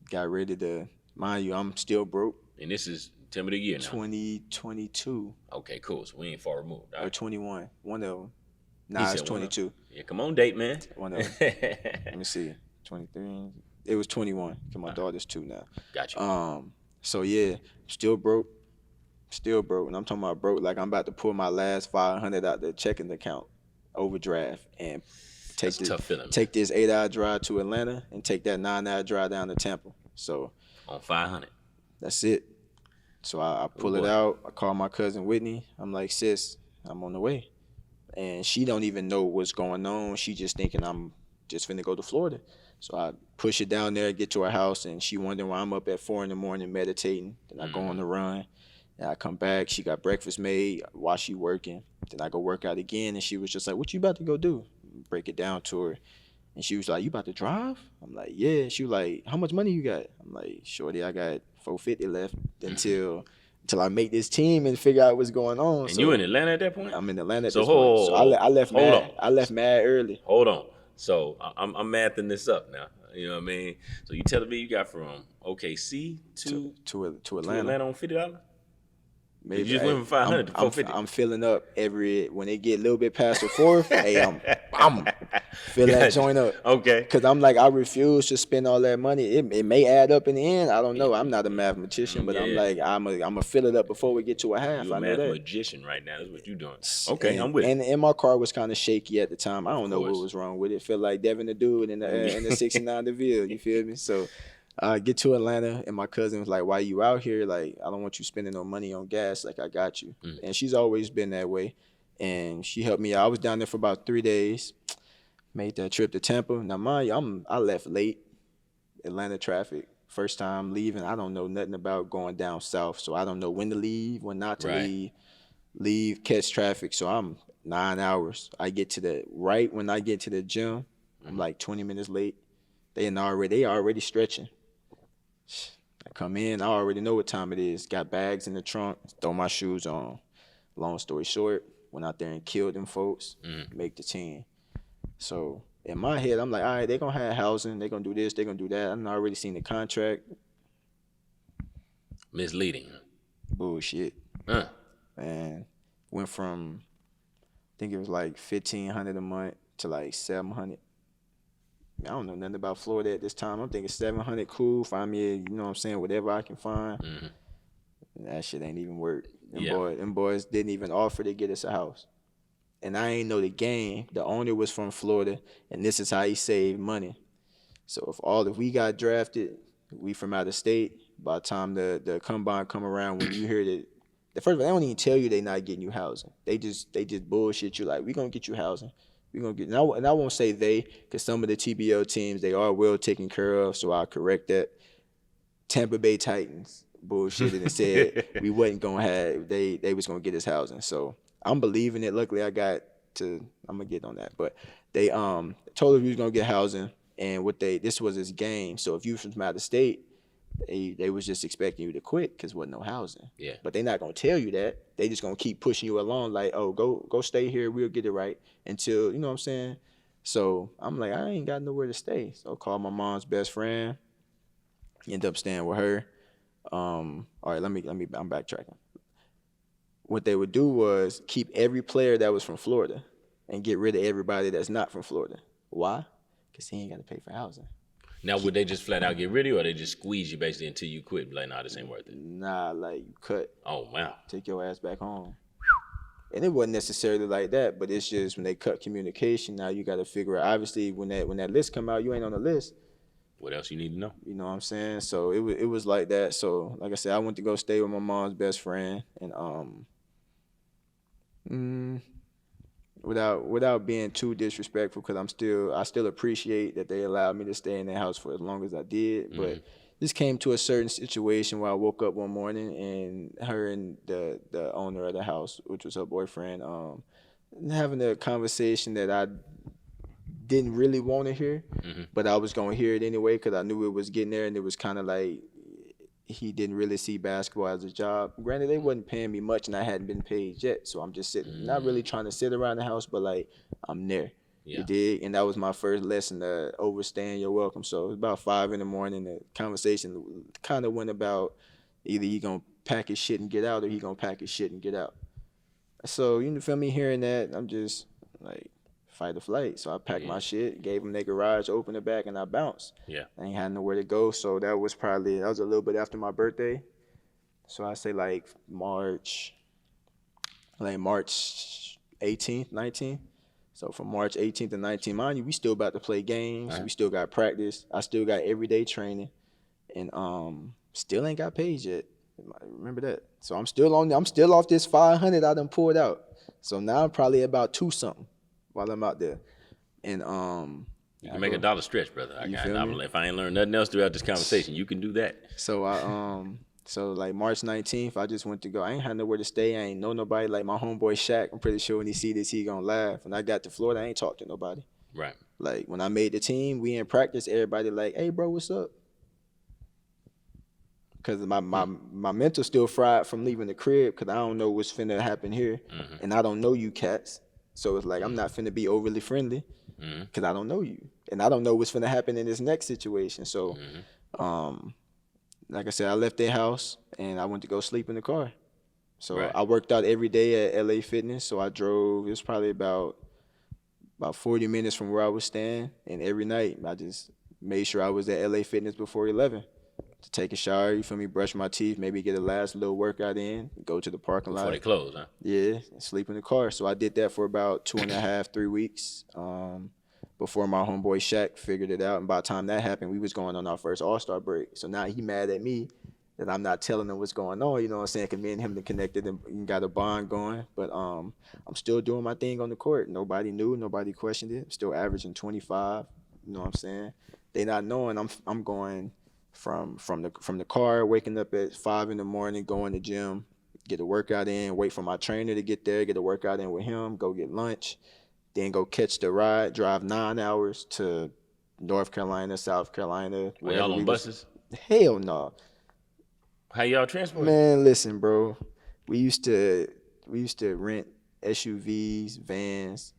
[SPEAKER 5] got ready to. Mind you, I'm still broke.
[SPEAKER 1] And this is. Tell me the year now.
[SPEAKER 5] 2022.
[SPEAKER 1] Okay, cool. So we ain't far removed.
[SPEAKER 5] Or 21. One of them. Nah, it's 22.
[SPEAKER 1] Yeah, come on, date, man.
[SPEAKER 5] One of them. Let me see. 23. It was 21. Cause my daughter's 2 now.
[SPEAKER 1] Gotcha.
[SPEAKER 5] So yeah, still broke. Still broke. And I'm talking about broke like I'm about to pull my last 500 out the checking account, overdraft, and take this 8-hour drive to Atlanta and take that 9-hour drive down to Tampa. So
[SPEAKER 1] on 500.
[SPEAKER 5] That's it. So I pull it out. I call my cousin Whitney. I'm like, sis, I'm on the way. And she don't even know what's going on. She just thinking I'm just finna go to Florida. So I push it down there, get to her house, and she wondering why I'm up at 4 a.m. meditating. Then I go on the run. And I come back. She got breakfast made while she working. Then I go work out again. And she was just like, what you about to go do? Break it down to her. And she was like, you about to drive? I'm like, yeah. She was like, how much money you got? I'm like, shorty, I got $450 left until I make this team and figure out what's going on.
[SPEAKER 1] And you in Atlanta at that point?
[SPEAKER 5] I'm in Atlanta at this point. So I left mad. I left mad early.
[SPEAKER 1] Hold on. So I'm mathing this up now. You know what I mean? So you telling me you got from OKC to
[SPEAKER 5] Atlanta.
[SPEAKER 1] To Atlanta on $50?
[SPEAKER 5] Maybe
[SPEAKER 1] you just went from 500 to 450.
[SPEAKER 5] I'm filling up when they get a little bit past the fourth. Hey, I'm Fill that joint up.
[SPEAKER 1] Okay.
[SPEAKER 5] Cause I'm like, I refuse to spend all that money. It may add up in the end. I don't know. I'm not a mathematician, but I'm
[SPEAKER 1] Yeah.
[SPEAKER 5] like, I'm a fill it up before we get to a half.
[SPEAKER 1] You a
[SPEAKER 5] I know
[SPEAKER 1] math
[SPEAKER 5] that.
[SPEAKER 1] magician right now. That's what you're doing. Okay, I'm with it.
[SPEAKER 5] And my car was kind of shaky at the time. I don't know what
[SPEAKER 1] course.
[SPEAKER 5] was wrong with it. Felt like Devin the dude in the 69 DeVille. You feel me? So I get to Atlanta, and my cousin was like, "Why you out here? Like, I don't want you spending no money on gas. Like, I got you." And she's always been that way, and she helped me out. I was down there for about 3 days. Made that trip to Tampa. Now, mind you, I left late. Atlanta traffic. First time leaving. I don't know nothing about going down south, so I don't know when to leave, when not to
[SPEAKER 1] Right.
[SPEAKER 5] leave, catch traffic. So I'm 9 hours. I get to when I get to the gym, I'm like 20 minutes late. They already stretching. I come in, I already know what time it is. Got bags in the trunk, throw my shoes on. Long story short, went out there and killed them folks, make the team. So in my head, I'm like, all right, they're gonna have housing, they're gonna do this, they're gonna do that. I've already seen the contract.
[SPEAKER 1] Misleading.
[SPEAKER 5] Bullshit.
[SPEAKER 1] Huh.
[SPEAKER 5] And went from, I think it was like $1,500 a month to like $700. I don't know nothing about Florida at this time. I'm thinking $700 cool. Find me, you know what I'm saying, whatever I can find. That shit ain't even work. Them boys didn't even offer to get us a house. And I ain't know the game. The owner was from Florida, and this is how he saved money. So if we got drafted, we from out of state. By the time the combine come around, when you hear that, the first of all, they don't even tell you they not getting you housing. They just bullshit you like, we gonna get you housing. We gonna get, and I won't say they, because some of the TBL teams, they are well taken care of. So I'll correct that. Tampa Bay Titans bullshitted and said we wasn't gonna have, they was gonna get us housing. So I'm believing it. Luckily, I'm gonna get on that. But they told us we was gonna get housing, and this was his game. So if you from out of state, they was just expecting you to quit because wasn't no housing.
[SPEAKER 1] Yeah.
[SPEAKER 5] But they not gonna tell you that. They just gonna keep pushing you along like, oh, go stay here, we'll get it right until, you know what I'm saying? So I'm like, I ain't got nowhere to stay. So I called my mom's best friend. End up staying with her. All right, I'm backtracking. What they would do was keep every player that was from Florida and get rid of everybody that's not from Florida. Why? Because he ain't got to pay for housing.
[SPEAKER 1] Now, would they just flat out get rid of you, or they just squeeze you basically until you quit? Be like, nah, this ain't worth it.
[SPEAKER 5] Nah, like you cut.
[SPEAKER 1] Oh, wow.
[SPEAKER 5] Take your ass back home. And it wasn't necessarily like that, but it's just when they cut communication, now you got to figure out. Obviously, when that list come out, you ain't on the list.
[SPEAKER 1] What else you need to know?
[SPEAKER 5] You know what I'm saying? So it was like that. So like I said, I went to go stay with my mom's best friend, and without being too disrespectful, because I still appreciate that they allowed me to stay in their house for as long as I did. But this came to a certain situation where I woke up one morning and her and the owner of the house, which was her boyfriend, having a conversation that I didn't really want to hear, but I was gonna hear it anyway because I knew it was getting there, and it was kind of like he didn't really see basketball as a job. Granted, they wasn't paying me much, and I hadn't been paid yet, so I'm just sitting, not really trying to sit around the house, but like I'm there.
[SPEAKER 1] Yeah.
[SPEAKER 5] You dig? And that was my first lesson to overstaying your welcome. So it was about 5 a.m. The conversation kind of went about either he gonna pack his shit and get out, or he gonna pack his shit and get out. So you feel me? Hearing that, I'm just like, fight or flight. So I packed my shit, gave them their garage, opened it back, and I bounced.
[SPEAKER 1] Yeah.
[SPEAKER 5] I ain't had nowhere to go. So that was a little bit after my birthday. So I say like March 18th, 19th. So from March 18th to 19th, mind you, we still about to play games. We still got practice. I still got everyday training, and still ain't got paid yet. Remember that. So I'm still off this 500 I done poured out. So now I'm probably about 2 something while I'm out there. And
[SPEAKER 1] you can make a dollar stretch, brother. If I ain't learned nothing else throughout this conversation, you can do that.
[SPEAKER 5] So so like March 19th, I just went to go. I ain't had nowhere to stay. I ain't know nobody. Like my homeboy Shaq, I'm pretty sure when he see this, he gonna laugh. When I got to Florida, I ain't talk to nobody.
[SPEAKER 1] Right.
[SPEAKER 5] Like when I made the team, we in practice, everybody like, hey bro, what's up? Cause my mental still fried from leaving the crib, cause I don't know what's finna happen here, and I don't know you cats. So it's like I'm not finna be overly friendly, cause I don't know you, and I don't know what's finna happen in this next situation. So, like I said, I left their house and I went to go sleep in the car. So I worked out every day at LA Fitness. So I drove. It was probably about about 40 minutes from where I was staying, and every night I just made sure I was at LA Fitness before 11 to take a shower, you feel me, brush my teeth, maybe get a last little workout in, go to the parking lot.
[SPEAKER 1] Before they close, huh?
[SPEAKER 5] Yeah, and sleep in the car. So I did that for about 2.5, 3 weeks before my homeboy Shaq figured it out. And by the time that happened, we was going on our first All-Star break. So now he mad at me that I'm not telling him what's going on, you know what I'm saying? Because me and him connected and got a bond going. But I'm still doing my thing on the court. Nobody knew. Nobody questioned it. I'm still averaging 25, you know what I'm saying? They not knowing I'm going from the car, waking up at 5 in the morning, going to gym, get a workout in, wait for my trainer to get there, get a workout in with him, go get lunch, then go catch the ride, drive 9 hours to North Carolina, South Carolina.
[SPEAKER 1] Were y'all on buses?
[SPEAKER 5] Hell no.
[SPEAKER 1] How y'all transport?
[SPEAKER 5] Man, listen, bro. We used to rent SUVs, vans,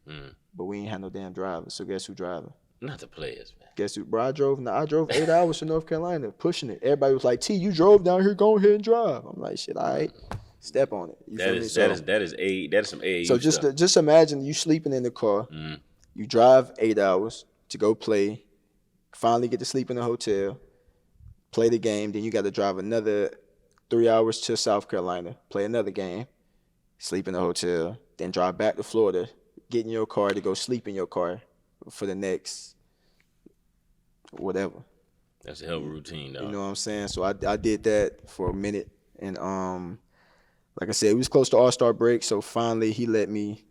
[SPEAKER 5] but we ain't had no damn driver. So guess who driving?
[SPEAKER 1] Not the players, man.
[SPEAKER 5] Guess who? Bro, I drove 8 hours to North Carolina, pushing it. Everybody was like, T, you drove down here, go ahead and drive. I'm like, shit, all right. Step on it. You feel me?
[SPEAKER 1] That is some AAU
[SPEAKER 5] So
[SPEAKER 1] stuff.
[SPEAKER 5] just imagine you sleeping in the car. You drive 8 hours to go play, finally get to sleep in the hotel, play the game, then you got to drive another 3 hours to South Carolina, play another game, sleep in the hotel, then drive back to Florida, get in your car to go sleep in your car for the next whatever.
[SPEAKER 1] That's a hell of a routine, though.
[SPEAKER 5] You know what I'm saying? So I did that for a minute, and like I said, it was close to All-Star break. So finally, he let me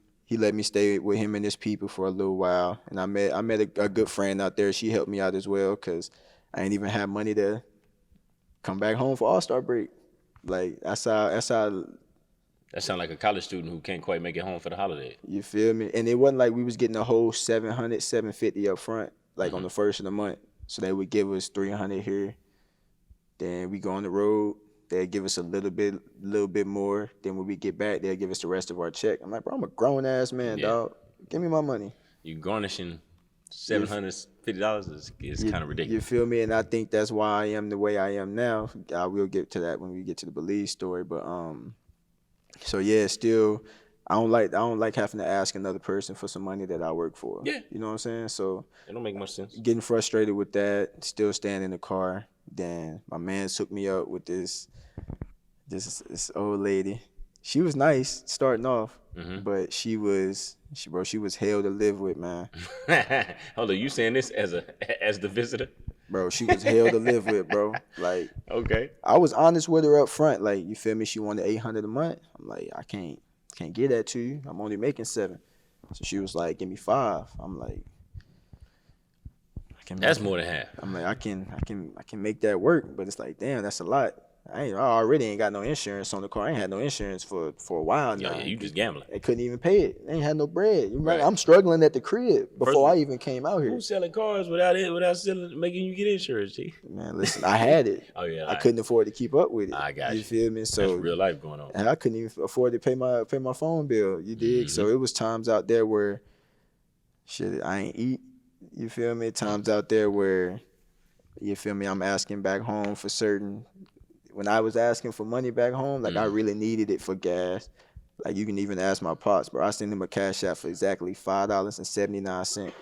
[SPEAKER 5] stay with him and his people for a little while, and I met a good friend out there. She helped me out as well because I ain't even have money to come back home for All-Star break. Like that's how.
[SPEAKER 1] That sounds like a college student who can't quite make it home for the holiday.
[SPEAKER 5] You feel me? And it wasn't like we was getting a whole $700, $750 up front, like on the first of the month. So they would give us $300 here. Then we go on the road. They'd give us a little bit more. Then when we get back, they'll give us the rest of our check. I'm like, bro, I'm a grown ass man, dog. Give me my money.
[SPEAKER 1] You garnishing $750 is kind of ridiculous.
[SPEAKER 5] You feel me? And I think that's why I am the way I am now. I will get to that when we get to the Belize story. But so yeah, still, I don't like having to ask another person for some money that I work for.
[SPEAKER 1] Yeah.
[SPEAKER 5] You know what I'm saying? So
[SPEAKER 1] It don't make much sense.
[SPEAKER 5] getting frustrated with that, still staying in the car. Then my man hooked me up with this old lady. She was nice starting off, but she was hell to live with, man.
[SPEAKER 1] Hold on, you saying this as the visitor?
[SPEAKER 5] Bro, she was hell to live with, bro. Like,
[SPEAKER 1] Okay.
[SPEAKER 5] I was honest with her up front. Like, you feel me? She wanted $800 a month. I'm like, I can't get that to you. I'm only making $7. So she was like, give me $5. I'm like,
[SPEAKER 1] That's more than half.
[SPEAKER 5] I'm like, I can make that work, but it's like, damn, that's a lot. I already ain't got no insurance on the car. I ain't had no insurance for a while now.
[SPEAKER 1] Yeah, you just gambling.
[SPEAKER 5] I couldn't even pay it. I ain't had no bread.
[SPEAKER 1] Right.
[SPEAKER 5] I'm struggling at the crib before I even came out here.
[SPEAKER 1] Who's selling cars without making you get insurance, G?
[SPEAKER 5] Man, listen, I had it.
[SPEAKER 1] Oh yeah.
[SPEAKER 5] I couldn't afford to keep up with it.
[SPEAKER 1] I got you.
[SPEAKER 5] You feel me? So
[SPEAKER 1] That's real life going on.
[SPEAKER 5] and I couldn't even afford to pay my phone bill. You dig? So it was times out there where shit, I ain't eat. You feel me? Times out there where, you feel me, I'm asking back home for certain. When I was asking for money back home, like I really needed it for gas. Like you can even ask my pops, bro. I sent him a cash out for exactly $5.79.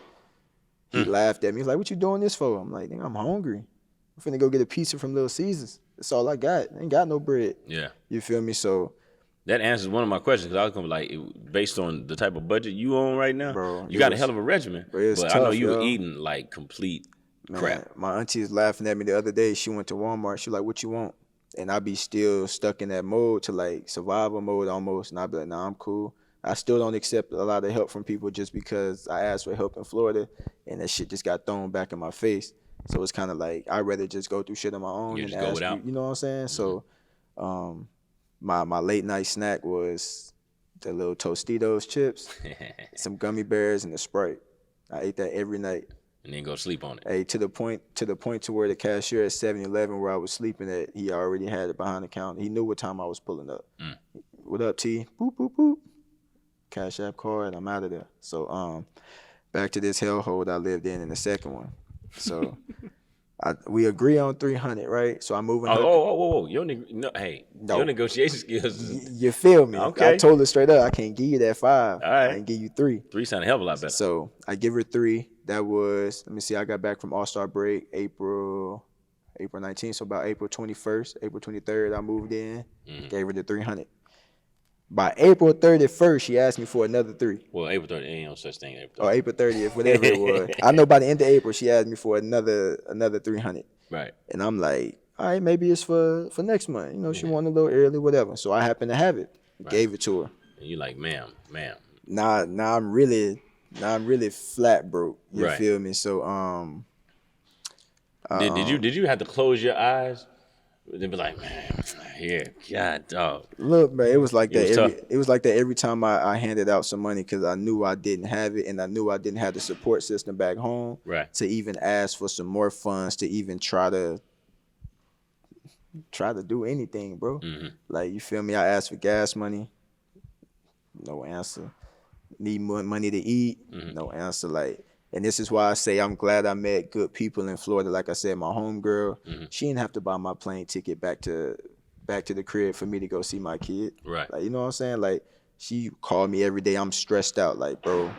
[SPEAKER 5] He laughed at me. He's like, "What you doing this for?" I'm like, "Nigga, I'm hungry. I'm finna go get a pizza from Little Caesars. That's all I got. I ain't got no bread."
[SPEAKER 1] Yeah.
[SPEAKER 5] You feel me? So
[SPEAKER 1] That answers one of my questions because I was gonna be like, based on the type of budget you on right now,
[SPEAKER 5] Bro,
[SPEAKER 1] you got a hell of a regimen.
[SPEAKER 5] Bro, it's
[SPEAKER 1] but I know
[SPEAKER 5] tough,
[SPEAKER 1] you were
[SPEAKER 5] yo.
[SPEAKER 1] eating like complete crap.
[SPEAKER 5] my auntie was laughing at me the other day. She went to Walmart. She was like, "What you want?" And I be still stuck in that mode to like survival mode almost. And I be like, "Nah, I'm cool." I still don't accept a lot of help from people just because I asked for help in Florida and that shit just got thrown back in my face. So it's kind of like I'd rather just go through shit on my own
[SPEAKER 1] You
[SPEAKER 5] and
[SPEAKER 1] just go
[SPEAKER 5] ask
[SPEAKER 1] without.
[SPEAKER 5] you know what I'm saying? So my late night snack was the little Tostitos chips, some gummy bears, and a Sprite. I ate that every night.
[SPEAKER 1] And then go sleep on it.
[SPEAKER 5] Hey, to the point to where the cashier at 7-Eleven where I was sleeping at, he already had it behind the counter. He knew what time I was pulling up. What up, T? Boop, boop, boop. Cash App card, I'm out of there. So back to this hellhole I lived in the second one. So We agree on 300, right? So I'm moving her.
[SPEAKER 1] Whoa. Your negotiation skills.
[SPEAKER 5] You feel me?
[SPEAKER 1] Okay.
[SPEAKER 5] I told her straight up, I can't give you that 5.
[SPEAKER 1] All right.
[SPEAKER 5] I can give you 3.
[SPEAKER 1] 3 sound a hell of a lot better.
[SPEAKER 5] So I give her 3. That was, let me see, I got back from All-Star break April 19th. So about April 21st, April 23rd, I moved in, gave her the 300. By April 31st, she asked me for another 3.
[SPEAKER 1] Well, April 30th, ain't no such thing.
[SPEAKER 5] Or April 30th, whatever it was. I know by the end of April, she asked me for another 300.
[SPEAKER 1] Right.
[SPEAKER 5] And I'm like, all right, maybe it's for next month. You know, she wanted a little early, whatever. So I happened to have it. Gave it to her.
[SPEAKER 1] And you like, ma'am.
[SPEAKER 5] Now I'm really flat broke. You
[SPEAKER 1] Right.
[SPEAKER 5] feel me? So
[SPEAKER 1] did you have to close your eyes? They'd be like, man, yeah, God, dog.
[SPEAKER 5] Look, man, it was like that.
[SPEAKER 1] tough.
[SPEAKER 5] It was like that every time I handed out some money because I knew I didn't have it, and I knew I didn't have the support system back home to even ask for some more funds to even try to do anything, bro. Like, you feel me? I asked for gas money, no answer. Need more money to eat, no answer. Like, and this is why I say I'm glad I met good people in Florida. Like I said, my homegirl, she didn't have to buy my plane ticket back to the crib for me to go see my kid.
[SPEAKER 1] Right.
[SPEAKER 5] Like, you know what I'm saying? Like, she called me every day. I'm stressed out. Like, bro,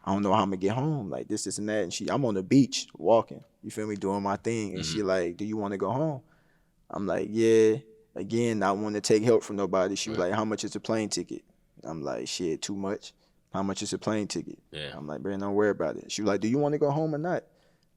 [SPEAKER 5] I don't know how I'm gonna get home. Like, this and that. And I'm on the beach walking. You feel me? Doing my thing. And she like, do you want to go home? I'm like, yeah. Again, not wanting to take help from nobody. She was like, how much is the plane ticket? I'm like, shit, too much. How much is a plane ticket?
[SPEAKER 1] Yeah.
[SPEAKER 5] I'm like, bro, don't worry about it. She was like, do you want to go home or not?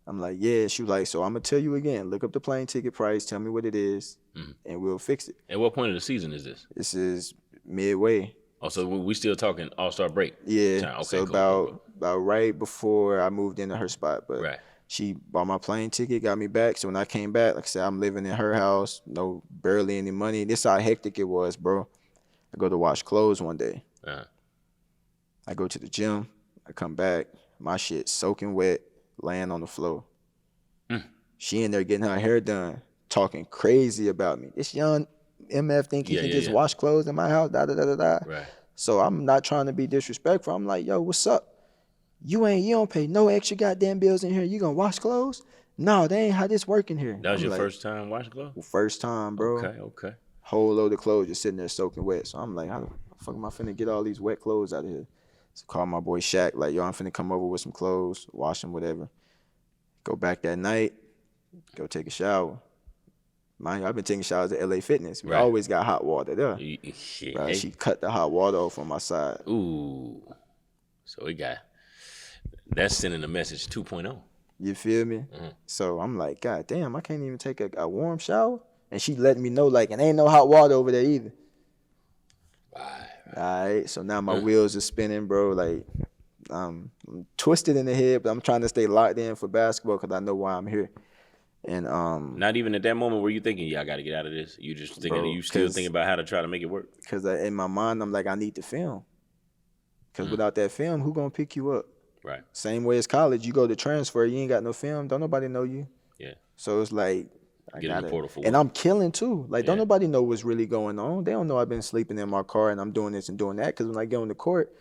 [SPEAKER 5] I'm like, yeah. She was like, so I'm going to tell you again. Look up the plane ticket price. Tell me what it is, and we'll fix it.
[SPEAKER 1] At what point of the season is this?
[SPEAKER 5] This is midway.
[SPEAKER 1] Oh, so we still talking All-Star break?
[SPEAKER 5] Yeah.
[SPEAKER 1] Okay,
[SPEAKER 5] so
[SPEAKER 1] cool.
[SPEAKER 5] about right before I moved into her spot. But she bought my plane ticket, got me back. So when I came back, like I said, I'm living in her house, barely any money. This is how hectic it was, bro. I go to wash clothes one day. I go to the gym. I come back. My shit soaking wet, laying on the floor. She in there getting her hair done, talking crazy about me. This young MF think he can just wash clothes in my house, da-da-da-da-da.
[SPEAKER 1] Right.
[SPEAKER 5] So I'm not trying to be disrespectful. I'm like, yo, what's up? You don't pay no extra goddamn bills in here. You gonna wash clothes? No, that ain't how this work in here.
[SPEAKER 1] That was your first time washing clothes?
[SPEAKER 5] First time, bro.
[SPEAKER 1] Okay.
[SPEAKER 5] Whole load of clothes just sitting there soaking wet. So I'm like, how the fuck am I finna get all these wet clothes out of here? So call my boy Shaq, like, yo, I'm finna come over with some clothes, wash them, whatever. Go back that night, go take a shower. Mind you, I've been taking showers at LA Fitness. We always got hot water there. Right, she cut the hot water off on my side.
[SPEAKER 1] Ooh. So that's sending a message 2.0.
[SPEAKER 5] You feel me? So I'm like, God damn, I can't even take a warm shower? And she letting me know, like, and ain't no hot water over there either. All right, so now my wheels are spinning, bro. Like, I'm twisted in the head, but I'm trying to stay locked in for basketball because I know why I'm here. And
[SPEAKER 1] not even at that moment were you thinking, yeah, I got to get out of this. You just thinking, you still thinking about how to try to make it work.
[SPEAKER 5] Because in my mind, I'm like, I need to film. Because without that film, who gonna pick you up?
[SPEAKER 1] Right.
[SPEAKER 5] Same way as college, you go to transfer, you ain't got no film, don't nobody know you.
[SPEAKER 1] Yeah.
[SPEAKER 5] So it's like,
[SPEAKER 1] Get in the portal for
[SPEAKER 5] and
[SPEAKER 1] work.
[SPEAKER 5] I'm killing too. Like, don't nobody know what's really going on. They don't know I've been sleeping in my car and I'm doing this and doing that. Because when I get on the court,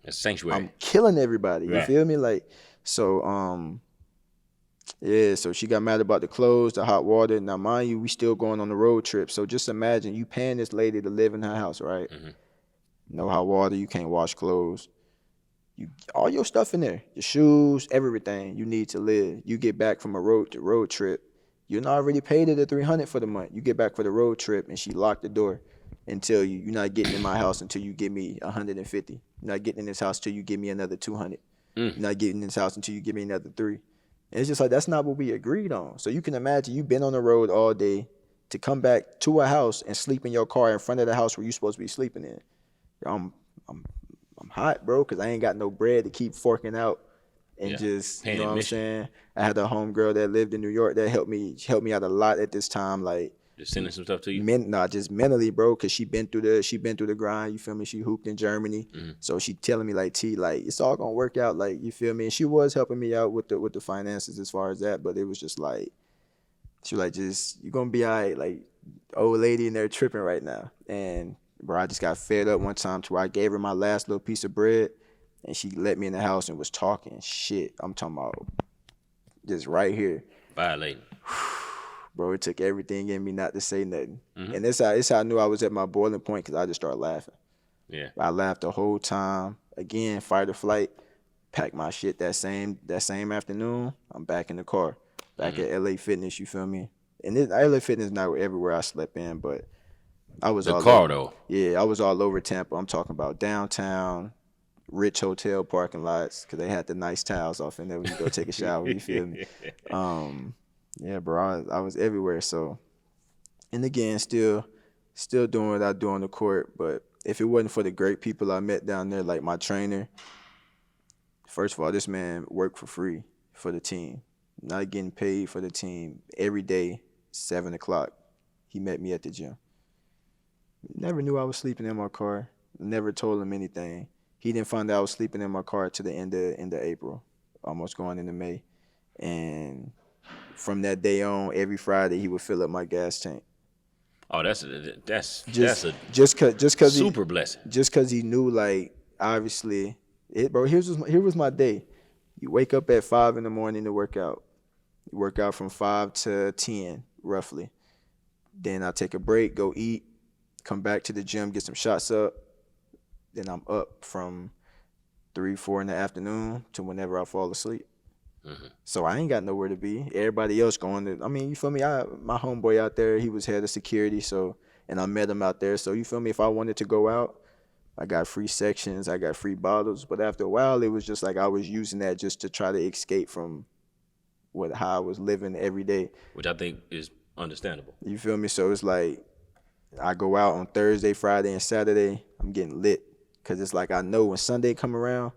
[SPEAKER 1] it's sanctuary.
[SPEAKER 5] I'm killing everybody. You feel me? Like, so yeah. So she got mad about the clothes, the hot water. Now, mind you, we still going on the road trip. So just imagine you paying this lady to live in her house, right? No hot water. You can't wash clothes. All your stuff in there, your shoes, everything you need to live. You get back from a road trip. You already paid her the $300 for the month. You get back for the road trip, and she locked the door and tell you, you're not getting in my house until you give me $150. You're not getting in this house until you give me another $200. You're not getting in this house until you give me another $300. And it's just like, that's not what we agreed on. So you can imagine you've been on the road all day to come back to a house and sleep in your car in front of the house where you're supposed to be sleeping in. I'm hot, bro, because I ain't got no bread to keep forking out. And just, you know what I'm saying? I had a homegirl that lived in New York that helped me out a lot at this time. Like,
[SPEAKER 1] just sending some stuff to you?
[SPEAKER 5] Just mentally, bro, because she been through the grind, you feel me? She hooped in Germany. So she telling me, like, T, like, it's all gonna work out, like, you feel me? And she was helping me out with the finances as far as that, but it was just like, she was like, just, you gonna be all right, like, old lady in there tripping right now. And, bro, I just got fed up one time to where I gave her my last little piece of bread. And she let me in the house and was talking shit. I'm talking about just right here.
[SPEAKER 1] Violating.
[SPEAKER 5] Bro, it took everything in me not to say nothing. And it's how I knew I was at my boiling point, because I just started laughing.
[SPEAKER 1] Yeah.
[SPEAKER 5] I laughed the whole time. Again, fight or flight. Packed my shit that same afternoon. I'm back in the car, back at LA Fitness. You feel me? And LA Fitness not everywhere I slept in, but I was
[SPEAKER 1] The
[SPEAKER 5] all
[SPEAKER 1] car
[SPEAKER 5] over.
[SPEAKER 1] though.
[SPEAKER 5] Yeah, I was all over Tampa. I'm talking about downtown, rich hotel parking lots, because they had the nice towels off in there when you go take a shower. You feel me? Yeah, bro, I was everywhere. So, and again, still doing what I do on the court. But if it wasn't for the great people I met down there, like my trainer, first of all, this man worked for free for the team, not getting paid for the team. Every day, 7 o'clock, he met me at the gym. Never knew I was sleeping in my car. Never told him anything. He didn't find out I was sleeping in my car to the end of April, almost going into May. And from that day on, every Friday he would fill up my gas tank.
[SPEAKER 1] Oh, that's
[SPEAKER 5] Just
[SPEAKER 1] a
[SPEAKER 5] cause
[SPEAKER 1] super blessing.
[SPEAKER 5] Just cause he knew, like, obviously, bro. Here was my day. You wake up at 5 in the morning to work out. You work out from 5 to 10 roughly. Then I take a break, go eat, come back to the gym, get some shots up. Then I'm up from 3, 4 in the afternoon to whenever I fall asleep. So I ain't got nowhere to be. Everybody else going to, I mean, you feel me? My homeboy out there, he was head of security, so, and I met him out there. So you feel me? If I wanted to go out, I got free sections, I got free bottles. But after a while, it was just like I was using that just to try to escape from how I was living every day.
[SPEAKER 1] Which I think is understandable.
[SPEAKER 5] You feel me? So it's like I go out on Thursday, Friday, and Saturday. I'm getting lit, because it's like I know when Sunday come around,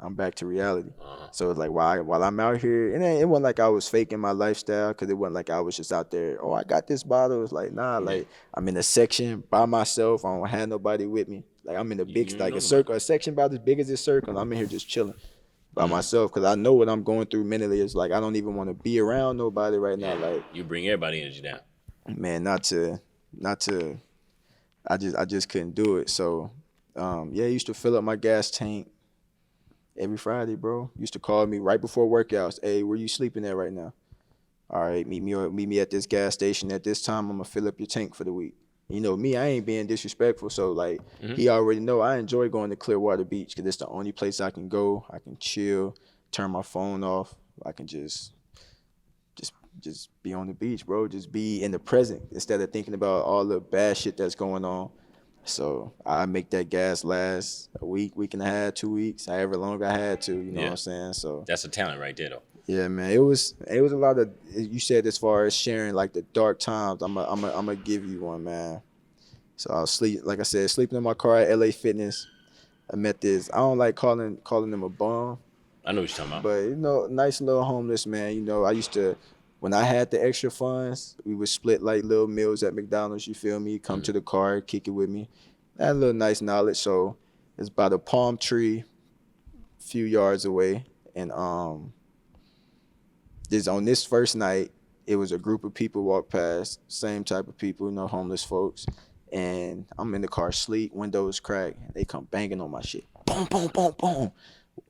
[SPEAKER 5] I'm back to reality. So it's like while I'm out here, and it wasn't like I was faking my lifestyle, because it wasn't like I was just out there, oh, I got this bottle. It's like, nah, like I'm in a section by myself. I don't have nobody with me. Like I'm in a big, like a section about as big as this circle. I'm in here just chilling by myself, because I know what I'm going through mentally. It's like I don't even want to be around nobody right now. Like,
[SPEAKER 1] you bring everybody energy down.
[SPEAKER 5] Man, not to. I just couldn't do it. So, I used to fill up my gas tank every Friday, bro. Used to call me right before workouts. Hey, where you sleeping at right now? All right, meet me at this gas station at this time. I'm gonna fill up your tank for the week. You know me, I ain't being disrespectful. So like, he already know I enjoy going to Clearwater Beach, because it's the only place I can go. I can chill, turn my phone off. I can just be on the beach, bro. Just be in the present instead of thinking about all the bad shit that's going on. So I make that gas last a week, week and a half, 2 weeks, however long I had to. You know what I'm saying? So
[SPEAKER 1] that's a talent right there, though.
[SPEAKER 5] Yeah, man. It was a lot of, you said, as far as sharing like the dark times. I'm gonna give you one, man. So I was sleeping in my car at LA Fitness. I met this. I don't like calling them a bum.
[SPEAKER 1] I know what you're talking about.
[SPEAKER 5] But nice little homeless man. I used to. When I had the extra funds, we would split like little meals at McDonald's, you feel me? Come to the car, kick it with me. I had a little nice knowledge. So it's by the palm tree, a few yards away. And on this first night, it was a group of people walked past, same type of people, homeless folks. And I'm in the car asleep, windows cracked. They come banging on my shit. Boom, boom, boom, boom.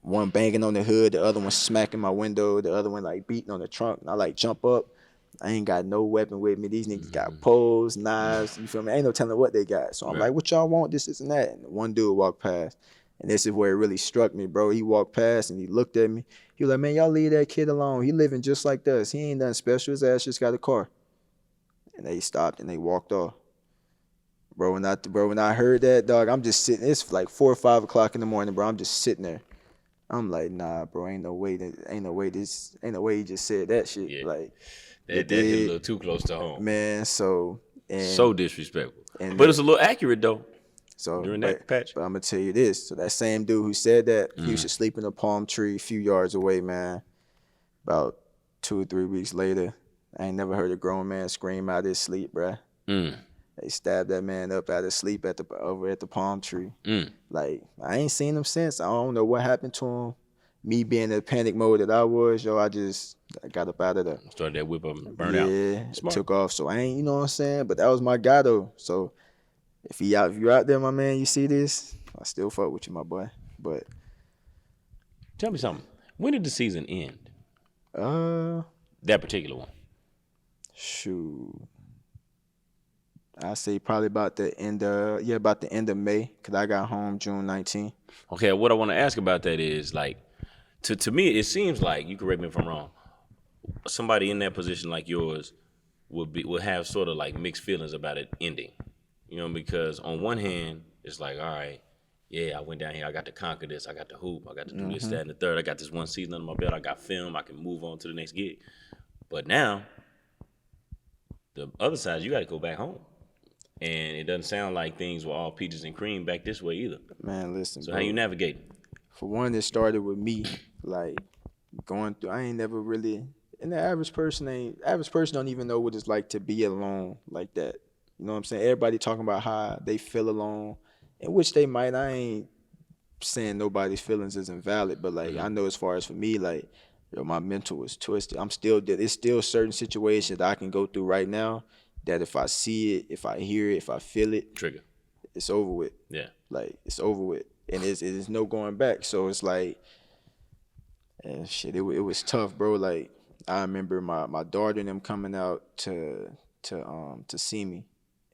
[SPEAKER 5] One banging on the hood, the other one smacking my window, the other one like beating on the trunk. And I like jump up. I ain't got no weapon with me. These niggas got poles, knives, you feel me? Ain't no telling what they got. So I'm like, what y'all want? This, and that. And one dude walked past. And this is where it really struck me, bro. He walked past and he looked at me. He was like, man, y'all leave that kid alone. He living just like us. He ain't nothing special. His ass just got a car. And they stopped and they walked off. Bro, when I heard that, dog, I'm just sitting. It's like 4 or 5 o'clock in the morning, bro. I'm just sitting there. I'm like, nah, bro, ain't no way he just said that shit.
[SPEAKER 1] Yeah.
[SPEAKER 5] Like
[SPEAKER 1] that hit a little too close to home.
[SPEAKER 5] Man, so
[SPEAKER 1] disrespectful. But it's a little accurate though.
[SPEAKER 5] So
[SPEAKER 1] during that patch.
[SPEAKER 5] But I'm gonna tell you this. So that same dude who said that, he used to sleep in a palm tree a few yards away, man. About 2 or 3 weeks later, I ain't never heard a grown man scream out of his sleep, bruh. They stabbed that man up out of sleep over at the palm tree. Like, I ain't seen him since. I don't know what happened to him. Me being in the panic mode that I was, I got up out of there.
[SPEAKER 1] Started that whip up and burn out.
[SPEAKER 5] Yeah, took off. So I ain't, you know what I'm saying? But that was my guy though. So if you're out there, my man, you see this, I still fuck with you, my boy. But
[SPEAKER 1] tell me something. When did the season end? That particular one.
[SPEAKER 5] Shoot. I say probably about the end of May, because I got home June 19th.
[SPEAKER 1] Okay, what I want to ask about that is like, to me, it seems like, you correct me if I'm wrong, somebody in that position like yours would have sort of like mixed feelings about it ending, you know, because on one hand it's like, all right, yeah, I went down here, I got to conquer this, I got to hoop, I got to do this, that, and the third, I got this one season under my belt, I got film, I can move on to the next gig. But now the other side, you got to go back home. And it doesn't sound like things were all peaches and cream back this way either.
[SPEAKER 5] Man, listen,
[SPEAKER 1] So
[SPEAKER 5] bro,
[SPEAKER 1] how you navigate?
[SPEAKER 5] for one, it started with me, like, going through, I ain't never really, and the average person don't even know what it's like to be alone like that. You know what I'm saying? Everybody talking about how they feel alone, in which they might. I ain't saying nobody's feelings isn't valid, but like, I know as far as for me, like, yo, my mental was twisted. It's still certain situations that I can go through right now that if I see it, if I hear it, if I feel it,
[SPEAKER 1] Trigger.
[SPEAKER 5] it's over with.
[SPEAKER 1] Yeah.
[SPEAKER 5] Like, it's over with. And it is no going back. So it's like, and shit, it was tough, bro. Like, I remember my daughter and them coming out to see me,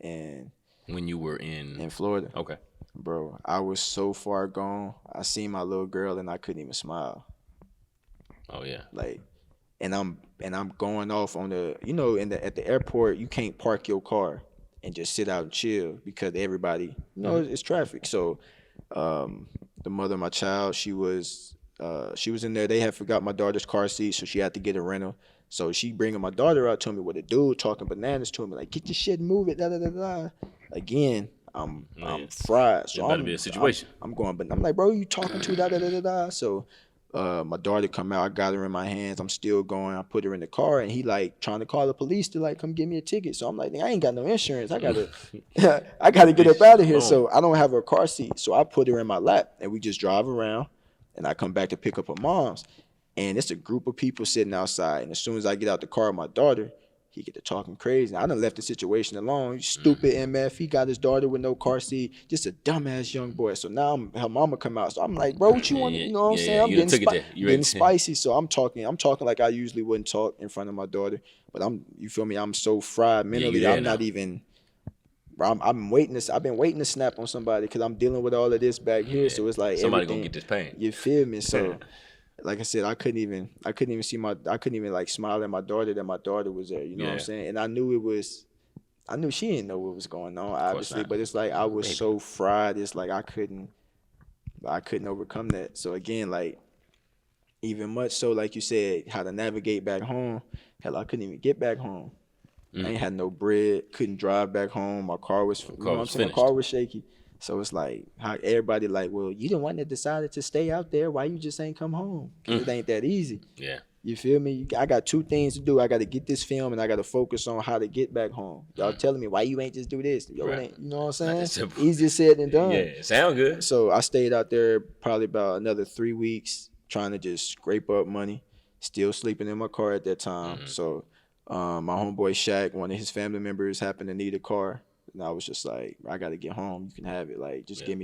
[SPEAKER 5] and
[SPEAKER 1] When you were in
[SPEAKER 5] Florida.
[SPEAKER 1] Okay.
[SPEAKER 5] Bro, I was so far gone. I seen my little girl and I couldn't even smile.
[SPEAKER 1] Oh yeah.
[SPEAKER 5] Like, and I'm going off on the, you know, at the airport, you can't park your car and just sit out and chill because everybody, you know, it's traffic. So the mother of my child, she was in there. They had forgot my daughter's car seat, so she had to get a rental. So she bringing my daughter out to me with a dude talking bananas to me, like, get your shit and move it, da da da da. Again, I'm fried. So
[SPEAKER 1] It better be a situation.
[SPEAKER 5] I'm going, but I'm like, bro, you talking to da da da da da. So my daughter come out, I got her in my hands. I'm still going. I put her in the car, and he like trying to call the police to like come give me a ticket. So I'm like, I ain't got no insurance. I gotta get up out of here. So I don't have her car seat. So I put her in my lap, and we just drive around. And I come back to pick up her mom's, and it's a group of people sitting outside. And as soon as I get out the car with my daughter, he get to talking crazy. I done left the situation alone. You stupid MF. He got his daughter with no car seat. Just a dumbass young boy. So now her mama come out. So I'm like, bro, what you want? You know what I'm saying? I'm getting spicy. So I'm talking like I usually wouldn't talk in front of my daughter. But you feel me? I'm so fried mentally. I'm not even. I'm waiting. I've been waiting to snap on somebody because I'm dealing with all of this back here. So it's like
[SPEAKER 1] somebody gonna get this pain.
[SPEAKER 5] You feel me? So. Like I said, I couldn't even like smile at my daughter that my daughter was there. You know what I'm saying? And I knew she didn't know what was going on, obviously. But it's like I was so fried. It's like I couldn't overcome that. So again, like, even much so, like you said, how to navigate back home. Hell, I couldn't even get back home. I ain't had no bread. Couldn't drive back home. My car was my car was shaky. So it's like how everybody like, well, you the one that decided to stay out there. Why you just ain't come home? 'Cause it ain't that easy.
[SPEAKER 1] Yeah.
[SPEAKER 5] You feel me? I got two things to do. I got to get this film, and I got to focus on how to get back home. Y'all telling me why you ain't just do this? Yo, it ain't, you know what I'm saying? Easier said than done.
[SPEAKER 1] Yeah, sound good.
[SPEAKER 5] So I stayed out there probably about another 3 weeks trying to just scrape up money. Still sleeping in my car at that time. So my homeboy Shaq, one of his family members, happened to need a car. And I was just like, I gotta get home. You can have it. Like, just give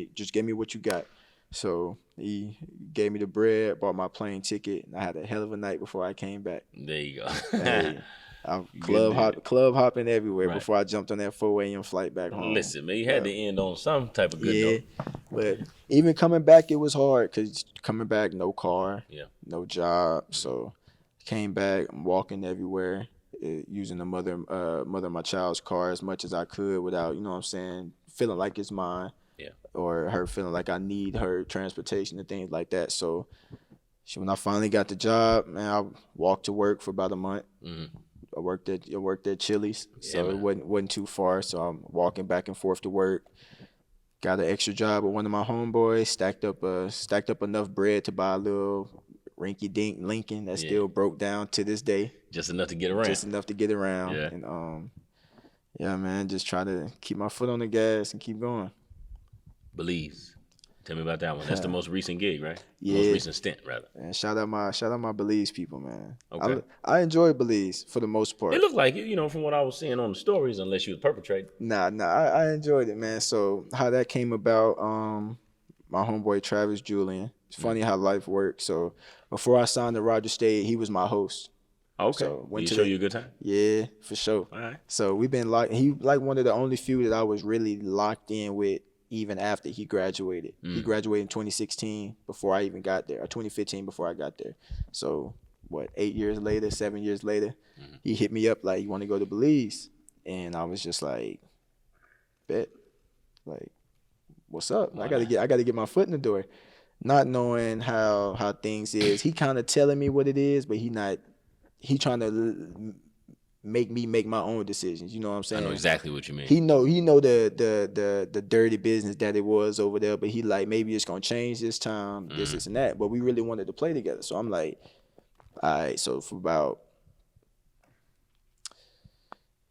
[SPEAKER 5] me what you got. So he gave me the bread, bought my plane ticket, and I had a hell of a night before I came back.
[SPEAKER 1] There you go.
[SPEAKER 5] Hey, I club hopping everywhere before I jumped on that 4 a.m. flight back home.
[SPEAKER 1] Listen, man, you had to end on some type of good note.
[SPEAKER 5] But even coming back, it was hard because coming back, no car, no job. So came back, I'm walking everywhere. Using the mother of my child's car as much as I could without, you know what I'm saying, feeling like it's mine. Yeah. Or her feeling like I need her transportation and things like that. So when I finally got the job, man, I walked to work for about a month. I worked at Chili's, so it wasn't too far. So I'm walking back and forth to work. Got an extra job with one of my homeboys, stacked up enough bread to buy a little rinky-dink Lincoln that still broke down to this day.
[SPEAKER 1] Just enough to get around.
[SPEAKER 5] Yeah. And yeah, man, just try to keep my foot on the gas and keep going.
[SPEAKER 1] Belize. Tell me about that one. That's the most recent gig, right?
[SPEAKER 5] Yeah.
[SPEAKER 1] Most recent stint, rather.
[SPEAKER 5] And shout out my Belize people, man.
[SPEAKER 1] Okay.
[SPEAKER 5] I enjoy Belize for the most part.
[SPEAKER 1] It looked like it, you know, from what I was seeing on the stories, unless you was perpetrating.
[SPEAKER 5] Nah, I enjoyed it, man. So how that came about, my homeboy Travis Julian. It's funny how life works. So before I signed to Roger State, he was my host.
[SPEAKER 1] Okay.
[SPEAKER 5] So
[SPEAKER 1] Did he show you a good time?
[SPEAKER 5] Yeah, for sure.
[SPEAKER 1] All right.
[SPEAKER 5] So we've been locked. He like one of the only few that I was really locked in with even after he graduated. He graduated in 2016 before I even got there, or 2015 before I got there. So what, 7 years later, he hit me up like, you want to go to Belize? And I was just like, bet. Like, what's up? I gotta get my foot in the door. Not knowing how things is. He kind of telling me what it is, but he trying to make me make my own decisions. You know what I'm saying?
[SPEAKER 1] I know exactly what you mean.
[SPEAKER 5] He know the dirty business that it was over there, but he like, maybe it's gonna change this time, this and that. But we really wanted to play together. So I'm like, all right, so for about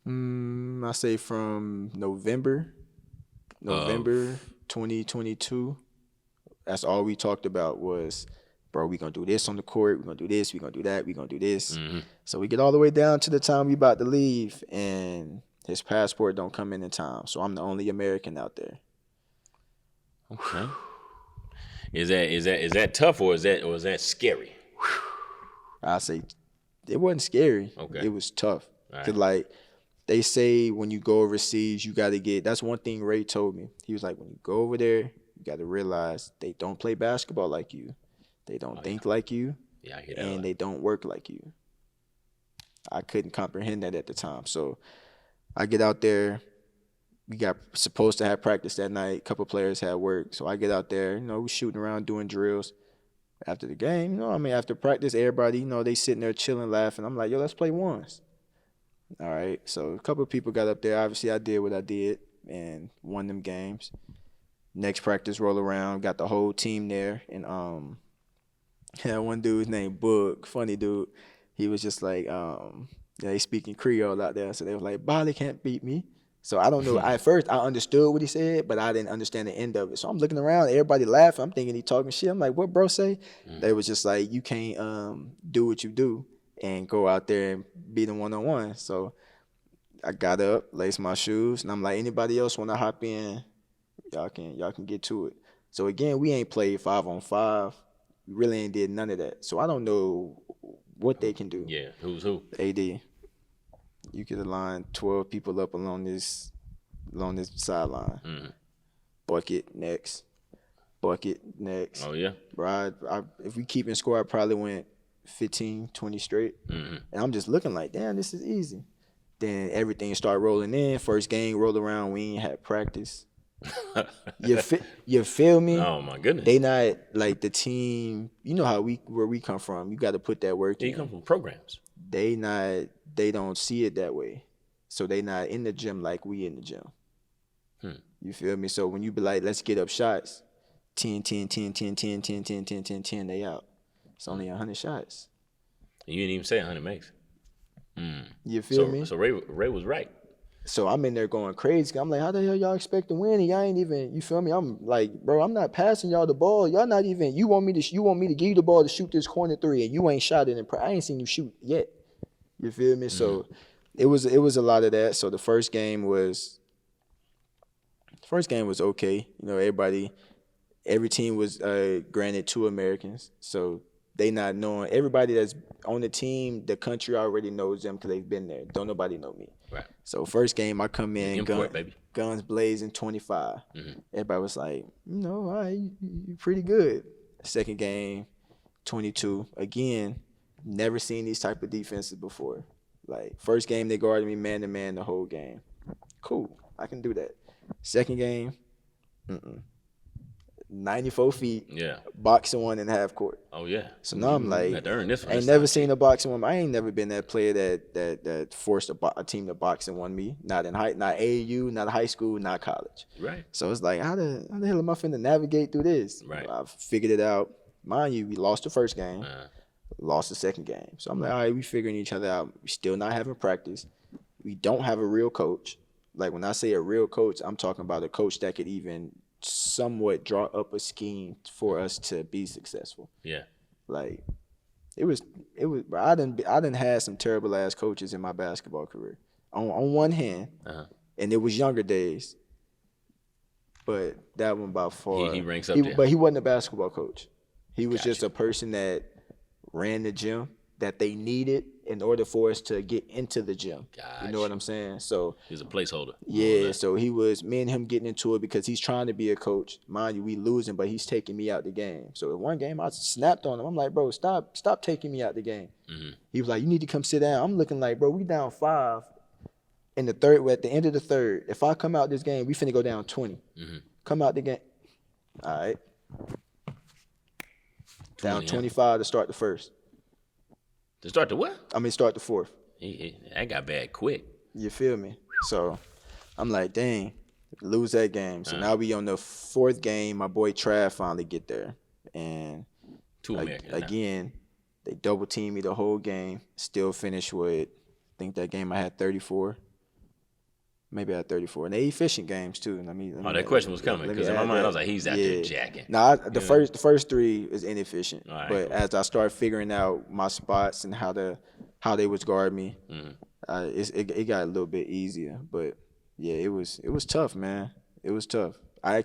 [SPEAKER 5] I say from November 2022, that's all we talked about was, bro, we gonna do this on the court, we gonna do this, we gonna do that, we gonna do this. So we get all the way down to the time we about to leave, and his passport don't come in time. So I'm the only American out there.
[SPEAKER 1] Okay. Is that tough, or is that scary?
[SPEAKER 5] I say it wasn't scary.
[SPEAKER 1] Okay.
[SPEAKER 5] It was tough.
[SPEAKER 1] All
[SPEAKER 5] 'Cause
[SPEAKER 1] right.
[SPEAKER 5] like they say when you go overseas, you gotta get. That's one thing Ray told me. He was like, when you go over there, you gotta realize they don't play basketball like you. They don't think like you.
[SPEAKER 1] Yeah, I hear that.
[SPEAKER 5] And they don't work like you. I couldn't comprehend that at the time. So I get out there. We got supposed to have practice that night. A couple players had work. So I get out there, we shooting around doing drills. After the game, after practice, everybody, they sitting there chilling, laughing. I'm like, yo, let's play ones. All right. So a couple of people got up there. Obviously, I did what I did and won them games. Next practice roll around, got the whole team there. And yeah, one dude named Boog, funny dude. He was just like, they speaking Creole out there. So they was like, Bali can't beat me. So I don't know. At first, I understood what he said, but I didn't understand the end of it. So I'm looking around, everybody laughing. I'm thinking he talking shit. I'm like, what bro say? They was just like, you can't do what you do and go out there and beat them one-on-one. So I got up, laced my shoes, and I'm like, anybody else want to hop in? Y'all can get to it. So again, we ain't played 5-on-5. We really ain't did none of that. So I don't know what they can do.
[SPEAKER 1] Yeah, who's who?
[SPEAKER 5] AD. You could align 12 people up along this sideline. Bucket next.
[SPEAKER 1] Oh yeah.
[SPEAKER 5] Bro, if we keep in score, I probably went 15, 20 straight. And I'm just looking like, damn, this is easy. Then everything started rolling in. First game rolled around, we ain't had practice. You feel me?
[SPEAKER 1] Oh my goodness.
[SPEAKER 5] They not like the team. You know where we come from. You got to put that work in.
[SPEAKER 1] You come from programs.
[SPEAKER 5] They don't see it that way. So they not in the gym like we in the gym. You feel me? So when you be like, let's get up shots, 10, 10, 10, 10, 10, 10, 10, 10, 10, 10, they out. It's only 100 shots.
[SPEAKER 1] And you didn't even say 100 makes.
[SPEAKER 5] You feel me?
[SPEAKER 1] So Ray was right.
[SPEAKER 5] So I'm in there going crazy. I'm like, how the hell y'all expect to win? And y'all ain't even, you feel me? I'm like, bro, I'm not passing y'all the ball. Y'all not even, you want me to give you the ball to shoot this corner three, and you ain't shot it I ain't seen you shoot yet. You feel me? So it was a lot of that. So the first game was okay. Every team was granted 2 Americans. So they not knowing, everybody that's on the team, the country already knows them because they've been there. Don't nobody know me.
[SPEAKER 1] Right.
[SPEAKER 5] So first game I come in,
[SPEAKER 1] baby.
[SPEAKER 5] guns blazing, 25. Everybody was like, all right, you pretty good. Second game, 22. Again, never seen these type of defenses before. Like first game they guarded me man to man the whole game. Cool, I can do that. Second game, 94 feet.
[SPEAKER 1] Yeah.
[SPEAKER 5] Boxing one in half court.
[SPEAKER 1] Oh yeah.
[SPEAKER 5] So now I'm like,
[SPEAKER 1] had to earn this one.
[SPEAKER 5] I ain't never seen a boxing one. I ain't never been that player that forced a team to box and won me. Not in not AAU, not high school, not college.
[SPEAKER 1] Right.
[SPEAKER 5] So it's like, how the hell am I finna navigate through this?
[SPEAKER 1] Right.
[SPEAKER 5] I figured it out. Mind you, we lost the first game, lost the second game. So I'm like, all right, we figuring each other out. We still not having practice. We don't have a real coach. Like when I say a real coach, I'm talking about a coach that could even somewhat draw up a scheme for us to be successful.
[SPEAKER 1] Yeah.
[SPEAKER 5] Like it was bro, I done had some terrible ass coaches in my basketball career. On one hand, and it was younger days. But that one by far
[SPEAKER 1] he ranks up there.
[SPEAKER 5] But he wasn't a basketball coach. He was just a person that ran the gym that they needed in order for us to get into the gym. You know what I'm saying? So
[SPEAKER 1] He's a placeholder.
[SPEAKER 5] yeah, so he was me and him getting into it because he's trying to be a coach. Mind you, we losing, but he's taking me out the game. So in one game, I snapped on him. I'm like, bro, stop taking me out the game. He was like, you need to come sit down. I'm looking like, bro, we down 5 in the third. We're at the end of the third. If I come out this game, we finna go down 20. Come out the game. All right. Down 25 to start the first.
[SPEAKER 1] To start the what?
[SPEAKER 5] Start the fourth.
[SPEAKER 1] That got bad quick.
[SPEAKER 5] You feel me? So I'm like, dang, lose that game. So now we on the 4th game. My boy Trav finally get there. And
[SPEAKER 1] Two Americans.
[SPEAKER 5] Again, they double team me the whole game. Still finished with, I think that game I had 34. Maybe I had 34. And they efficient games too.
[SPEAKER 1] That question was coming because in my mind I was like, he's out there jacking.
[SPEAKER 5] The first 3 is inefficient. Right, but cool. As I started figuring out my spots and how they was guard me, it got a little bit easier. But yeah, it was tough, man. It was tough. I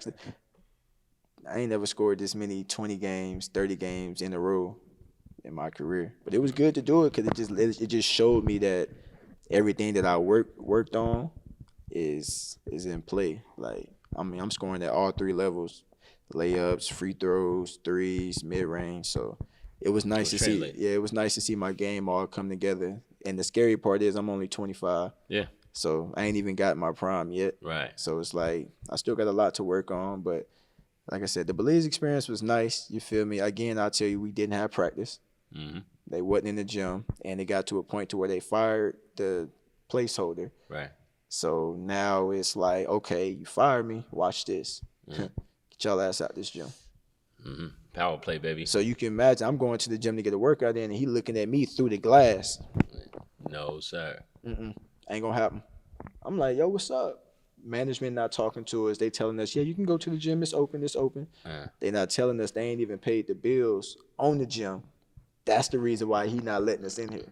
[SPEAKER 5] ain't never scored this many 20 games, 30 games in a row in my career. But it was good to do it because it just showed me that everything that I worked on is in play. Like, I'm scoring at all 3 levels: layups, free throws, threes, mid range. So it was nice to see. Yeah, it was nice to see my game all come together. And the scary part is I'm only 25. Yeah. So I ain't even got my prime yet. Right. So it's like I still got a lot to work on. But like I said, the Belize experience was nice. You feel me? Again, I'll tell you, we didn't have practice. They wasn't in the gym, and it got to a point to where they fired the placeholder. Right. So now it's like, okay, you fired me. Watch this. Get y'all ass out this gym.
[SPEAKER 1] Power play, baby.
[SPEAKER 5] So you can imagine I'm going to the gym to get a workout in, and he looking at me through the glass.
[SPEAKER 1] No, sir.
[SPEAKER 5] Ain't gonna happen. I'm like, yo, what's up? Management not talking to us. They telling us, yeah, you can go to the gym. It's open. It's open. They not telling us they ain't even paid the bills on the gym. That's the reason why he not letting us in here.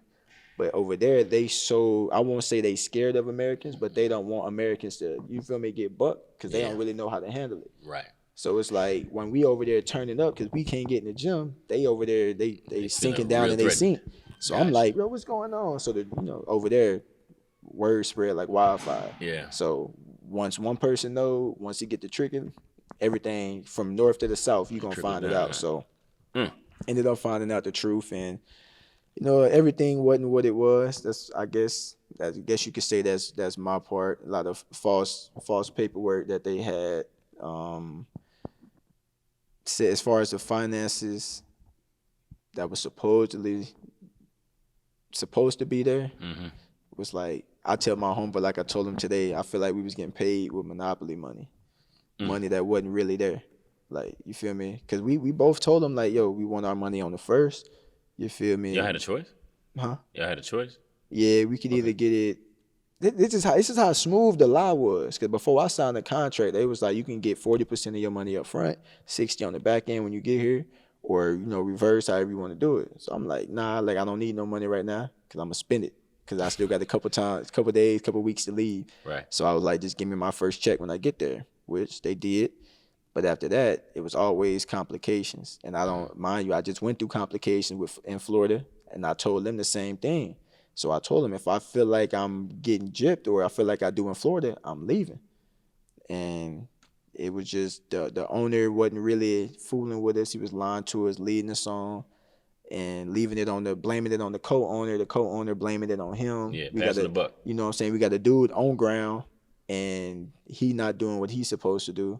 [SPEAKER 5] But over there, I won't say they scared of Americans, but they don't want Americans to, you feel me, get bucked because they don't really know how to handle it. Right. So it's like when we over there turning up because we can't get in the gym, they over there, they sinking down and they sink. So I'm like, bro, what's going on? So over there, word spread like wildfire. Yeah. So once one person know, once you get the trigger, everything from north to the south, you gonna find it out. So ended up finding out the truth, and everything wasn't what it was. I guess you could say that's my part. A lot of false paperwork that they had. As far as the finances that was supposed to be there, was like, I tell my homeboy, like I told him today, I feel like we was getting paid with Monopoly money, money that wasn't really there. Like, you feel me? Because we both told him, like, yo, we want our money on the first. You feel me?
[SPEAKER 1] Y'all had a choice?
[SPEAKER 5] Huh?
[SPEAKER 1] Y'all had a choice?
[SPEAKER 5] Yeah, we could either get it. This is how smooth the law was. Because before I signed the contract, they was like, you can get 40% of your money up front, 60 on the back end when you get here, or reverse, however you want to do it. So I'm like, nah, like I don't need no money right now because I'm gonna spend it because I still got a couple days, couple weeks to leave. Right. So I was like, just give me my first check when I get there, which they did. But after that, it was always complications. And I don't mind you, I just went through complications in Florida, and I told them the same thing. So I told them, if I feel like I'm getting gypped or I feel like I do in Florida, I'm leaving. And it was just the owner wasn't really fooling with us. He was lying to us, leading us on, and blaming it on the co-owner blaming it on him. Yeah, passing the buck. You know what I'm saying? We got a dude on ground, and he not doing what he's supposed to do.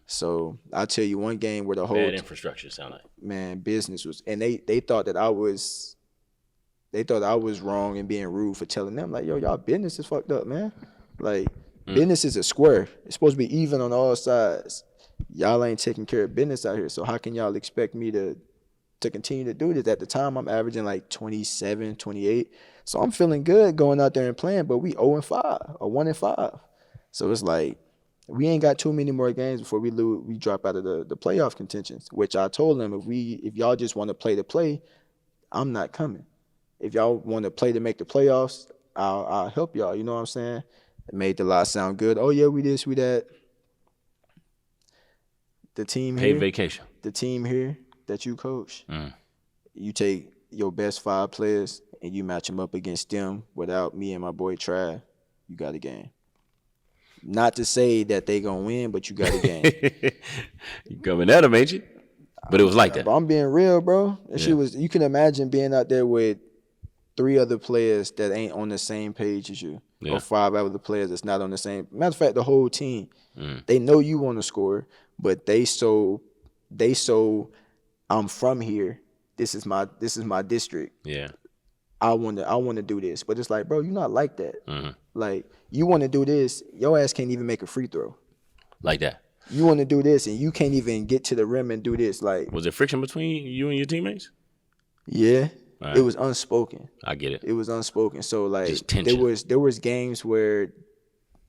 [SPEAKER 5] So I'll tell you one game where the whole
[SPEAKER 1] bad infrastructure sound like,
[SPEAKER 5] man, business was, and they thought that I was wrong and being rude for telling them, like, yo, y'all business is fucked up, man. Like, business is a square. It's supposed to be even on all sides. Y'all ain't taking care of business out here. So how can y'all expect me to continue to do this? At the time, I'm averaging like 27, 28. So I'm feeling good going out there and playing, but we 0-5 or 1-5. So it's like, we ain't got too many more games before we drop out of the playoff contentions, which I told them, if y'all just want to play, I'm not coming. If y'all want to play to make the playoffs, I'll help y'all. You know what I'm saying? It made the lot sound good. Oh, yeah, we this, we that. The team here.
[SPEAKER 1] Paid vacation.
[SPEAKER 5] The team here that you coach, you take your best 5 players and you match them up against them without me and my boy Trav, you got a game. Not to say that they gonna win, but you got a game.
[SPEAKER 1] You coming at them, ain't you? But it was like that.
[SPEAKER 5] But I'm being real, bro. That shit was. You can imagine being out there with 3 other players that ain't on the same page as you, or 5 other players that's not on the same. Matter of fact, the whole team, they know you want to score, but they so I'm from here. This is my district.
[SPEAKER 1] Yeah.
[SPEAKER 5] I want to do this, but it's like, bro, you're not like that. Like, you want to do this, your ass can't even make a free throw.
[SPEAKER 1] Like that.
[SPEAKER 5] You want to do this, and you can't even get to the rim and do this. Like,
[SPEAKER 1] was there friction between you and your teammates?
[SPEAKER 5] Yeah,
[SPEAKER 1] right.
[SPEAKER 5] It was unspoken.
[SPEAKER 1] I get it.
[SPEAKER 5] It was unspoken. So like,
[SPEAKER 1] just tension.
[SPEAKER 5] there was games where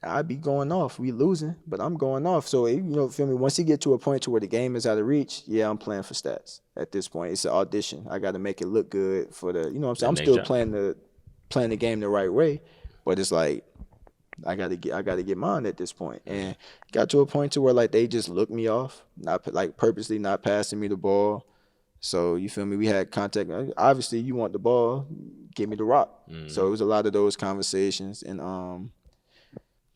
[SPEAKER 5] I'd be going off. We losing, but I'm going off. So, you know, feel me? Once you get to a point to where the game is out of reach, yeah, I'm playing for stats. At this point, it's an audition. I got to make it look good for the, you know what I'm saying? I'm still playing the game the right way, but it's like I got to get mine at this point. And got to a point to where like they just looked me off, not like purposely not passing me the ball. So, you feel me? We had contact. Obviously, you want the ball, give me the rock. So it was a lot of those conversations, and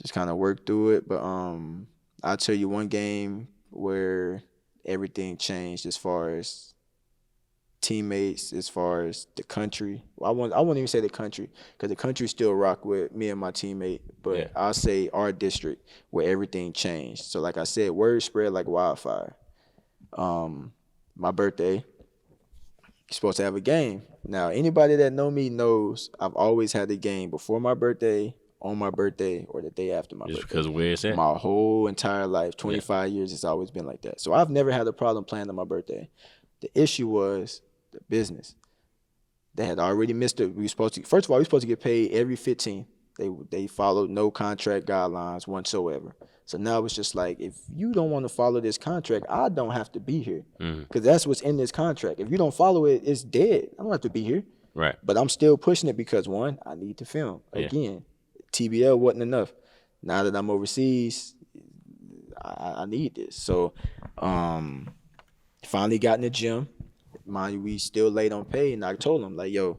[SPEAKER 5] just kind of work through it. But I'll tell you one game where everything changed as far as teammates, as far as the country. I won't even say the country, because the country still rock with me and my teammate. But I'll say our district, where everything changed. So like I said, word spread like wildfire. My birthday, you're supposed to have a game. Now, anybody that know me knows I've always had a game before my birthday, on my birthday, or the day after my birthday.
[SPEAKER 1] Just because of where it's at?
[SPEAKER 5] My whole entire life, 25 years, it's always been like that. So I've never had a problem playing on my birthday. The issue was the business. They had already missed it. First of all, we were supposed to get paid every 15th. They followed no contract guidelines whatsoever. So now it's just like, if you don't want to follow this contract, I don't have to be here, because that's what's in this contract. If you don't follow it, it's dead. I don't have to be here.
[SPEAKER 1] Right.
[SPEAKER 5] But I'm still pushing it because, one, I need to film. Again, TBL wasn't enough. Now that I'm overseas, I need this. So finally got in the gym. Mind you, we still late on pay, and I told them, like, yo,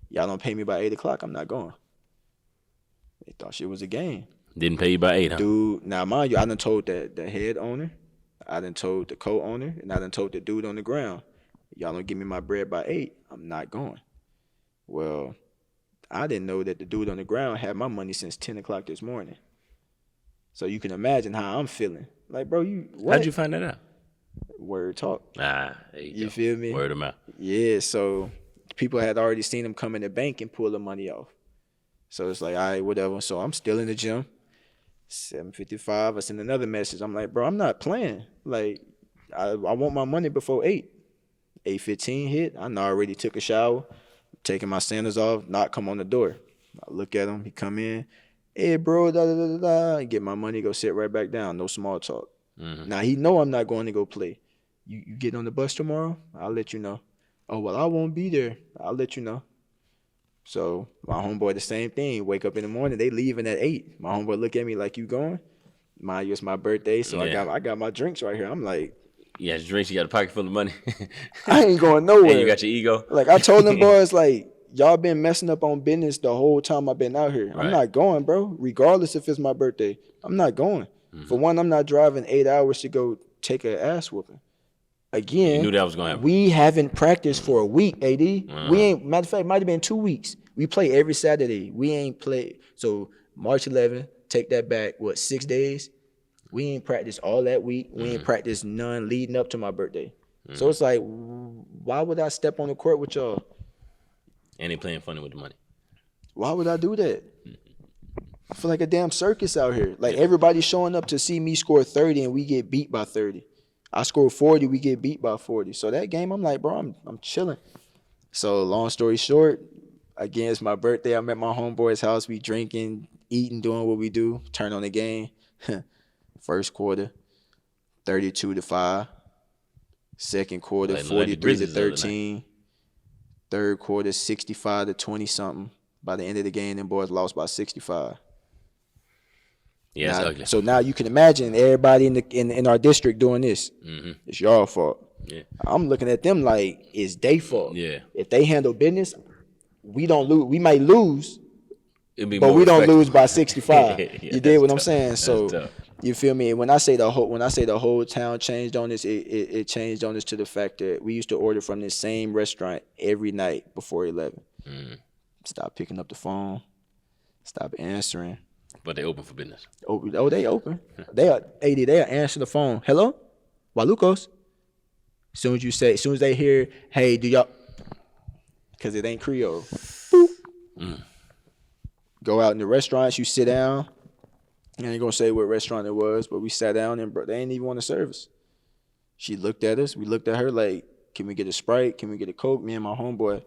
[SPEAKER 5] y'all don't pay me by 8 o'clock, I'm not going. They thought shit was a game.
[SPEAKER 1] Didn't pay you by 8, huh?
[SPEAKER 5] Dude, now mind you, I done told the head owner, I done told the co-owner, and I done told the dude on the ground, y'all don't give me my bread by 8, I'm not going. Well, I didn't know that the dude on the ground had my money since 10 o'clock this morning. So you can imagine how I'm feeling. Like, bro, what?
[SPEAKER 1] How'd you find that out?
[SPEAKER 5] Word talk.
[SPEAKER 1] There you go.
[SPEAKER 5] Feel me?
[SPEAKER 1] Word of mouth.
[SPEAKER 5] Yeah, so people had already seen him come in the bank and pull the money off. So it's like, all right, whatever. So I'm still in the gym. 7:55, I send another message. I'm like, bro, I'm not playing. Like, I want my money before 8. 8:15 hit. I already took a shower, taking my sandals off, not come on the door. I look at him. He come in. Hey, bro, I get my money, go sit right back down. No small talk. Now, he know I'm not going to go play. You get on the bus tomorrow? I'll let you know. Oh, well, I won't be there. I'll let you know. So my homeboy, the same thing. Wake up in the morning, they leaving at 8. My homeboy look at me like, you going? Mind you, it's my birthday, so I got my drinks right here. I'm like,
[SPEAKER 1] yeah, drinks. You got a pocket full of money.
[SPEAKER 5] I ain't going nowhere.
[SPEAKER 1] And you got your ego.
[SPEAKER 5] Like, I told them boys, like, y'all been messing up on business the whole time I've been out here. Right. I'm not going, bro. Regardless if it's my birthday, I'm not going. For one, I'm not driving 8 hours to go take an ass whooping. Again,
[SPEAKER 1] you knew that was gonna happen.
[SPEAKER 5] We haven't practiced for a week, AD. We ain't, matter of fact, it might have been 2 weeks. We play every Saturday. We ain't played. So March 11th, take that back, 6 days? We ain't practiced all that week. We ain't practiced none leading up to my birthday. So it's like, why would I step on the court with y'all?
[SPEAKER 1] And they playing funny with the money.
[SPEAKER 5] Why would I do that? I feel like a damn circus out here. Like, everybody's showing up to see me score 30 and we get beat by 30. I score 40, we get beat by 40. So that game, I'm like, bro, I'm chilling. So long story short, again, it's my birthday. I'm at my homeboy's house. We drinking, eating, doing what we do. Turn on the game. First quarter, 32-5. Second quarter, 43-13. Third quarter, 65-20 something. By the end of the game, them boys lost by 65.
[SPEAKER 1] Yeah, it's ugly.
[SPEAKER 5] So now you can imagine everybody in our district doing this. It's your fault.
[SPEAKER 1] Yeah.
[SPEAKER 5] I'm looking at them like it's their fault.
[SPEAKER 1] Yeah.
[SPEAKER 5] If they handle business, we don't lose. We might lose,
[SPEAKER 1] It'd be
[SPEAKER 5] but
[SPEAKER 1] more
[SPEAKER 5] we don't
[SPEAKER 1] respectable.
[SPEAKER 5] lose by 65.
[SPEAKER 1] Yeah,
[SPEAKER 5] You
[SPEAKER 1] that's
[SPEAKER 5] did what I'm
[SPEAKER 1] tough.
[SPEAKER 5] saying?
[SPEAKER 1] That's
[SPEAKER 5] So
[SPEAKER 1] tough.
[SPEAKER 5] you feel me? When I say the whole town changed on us, it changed on us to the fact that we used to order from the same restaurant every night before 11. Stop picking up the phone. Stop answering.
[SPEAKER 1] But they open for business.
[SPEAKER 5] Oh, they open. They'll answer the phone. Hello? Walucos. As soon as they hear, hey, do y'all, because it ain't Creole. Go out in the restaurants, you sit down. I ain't gonna say what restaurant it was, but we sat down and they ain't even want to serve us. She looked at us. We looked at her like, can we get a Sprite? Can we get a Coke? Me and my homeboy.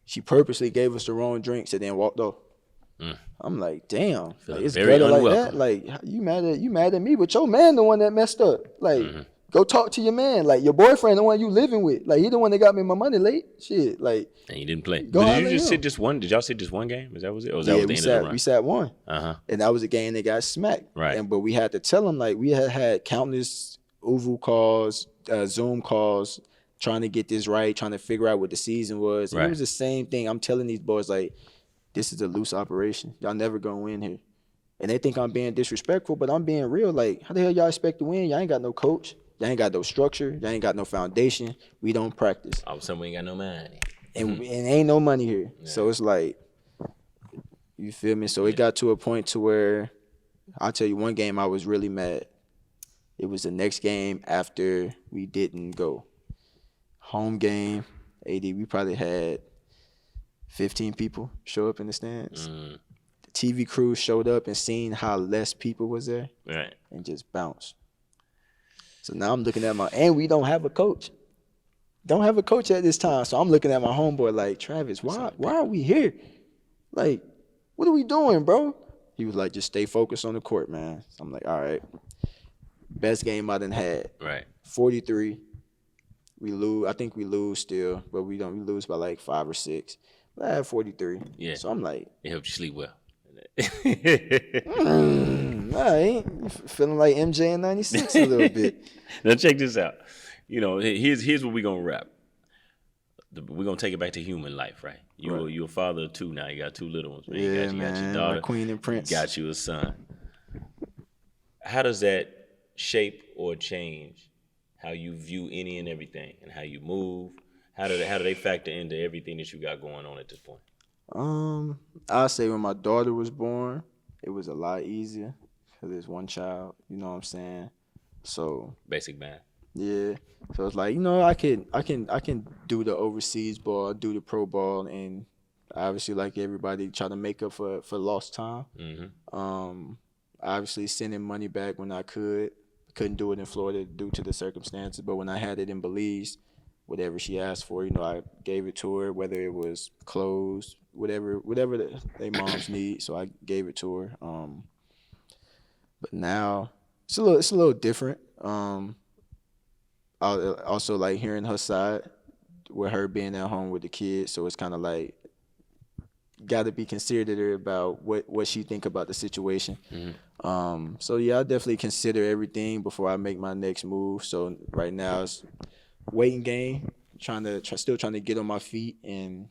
[SPEAKER 5] She purposely gave us the wrong drinks and then walked off. I'm like, damn, like, it's
[SPEAKER 1] very
[SPEAKER 5] better like
[SPEAKER 1] unwelcome.
[SPEAKER 5] that. Like, you mad at me, but your man the one that messed up. Like, go talk to your man. Like, your boyfriend the one you living with. Like, he the one that got me my money late. Shit, like.
[SPEAKER 1] And you didn't play.
[SPEAKER 5] Go
[SPEAKER 1] But
[SPEAKER 5] holler
[SPEAKER 1] did you
[SPEAKER 5] at
[SPEAKER 1] just
[SPEAKER 5] him.
[SPEAKER 1] sit just one? Did y'all sit just one game? Is that was it? Or was that
[SPEAKER 5] Yeah,
[SPEAKER 1] was the
[SPEAKER 5] we
[SPEAKER 1] end of the run?
[SPEAKER 5] we sat one. And that was a game that got smacked.
[SPEAKER 1] Right.
[SPEAKER 5] But we had to tell them, like, we had countless Uvu calls, Zoom calls, trying to get this right, trying to figure out what the season was. And
[SPEAKER 1] Right.
[SPEAKER 5] it was the same thing. I'm telling these boys, like, this is a loose operation. Y'all never gonna win here. And they think I'm being disrespectful, but I'm being real. Like, how the hell y'all expect to win? Y'all ain't got no coach. Y'all ain't got no structure. Y'all ain't got no foundation. We don't practice.
[SPEAKER 1] All of a sudden, we ain't got no money.
[SPEAKER 5] And ain't no money here. Yeah. So it's like, you feel me? So it got to a point to where, I'll tell you one game I was really mad. It was the next game after we didn't go. Home game, AD, we probably had 15 people show up in the stands. The TV crew showed up and seen how less people was there.
[SPEAKER 1] Right.
[SPEAKER 5] And just bounced. So now I'm looking at and we don't have a coach. Don't have a coach at this time. So I'm looking at my homeboy like, Travis, why are we here? Like, what are we doing, bro? He was like, just stay focused on the court, man. So I'm like, all right. Best game I done had.
[SPEAKER 1] Right.
[SPEAKER 5] 43. We lose. I think we lose still, but we lose by like 5 or 6. But I had 43.
[SPEAKER 1] Yeah.
[SPEAKER 5] So I'm like,
[SPEAKER 1] it helped you sleep well.
[SPEAKER 5] I ain't feeling like MJ in 96 a little bit.
[SPEAKER 1] Now check this out. You know, here's what we're gonna wrap. We're gonna take it back to human life, right? You're a father of 2 now. You got 2 little ones. Man.
[SPEAKER 5] Yeah,
[SPEAKER 1] you got
[SPEAKER 5] man.
[SPEAKER 1] your daughter,
[SPEAKER 5] my queen and prince.
[SPEAKER 1] You got you a son. How does that shape or change how you view any and everything, and how you move? How do they factor into everything that you got going on at this point?
[SPEAKER 5] I'll say when my daughter was born, it was a lot easier because there's one child. You know what I'm saying? So
[SPEAKER 1] basic math.
[SPEAKER 5] Yeah. So it's like, you know, I can do the overseas ball, do the pro ball, and obviously like everybody try to make up for lost time. Obviously sending money back when I couldn't do it in Florida due to the circumstances, but when I had it in Belize, whatever she asked for, you know, I gave it to her, whether it was clothes, whatever they moms need. So I gave it to her. But now it's a little different. I also like hearing her side with her being at home with the kids. So it's kind of like got to be considerate about what she think about the situation. So yeah, I definitely consider everything before I make my next move. So right now it's waiting game, still trying to get on my feet and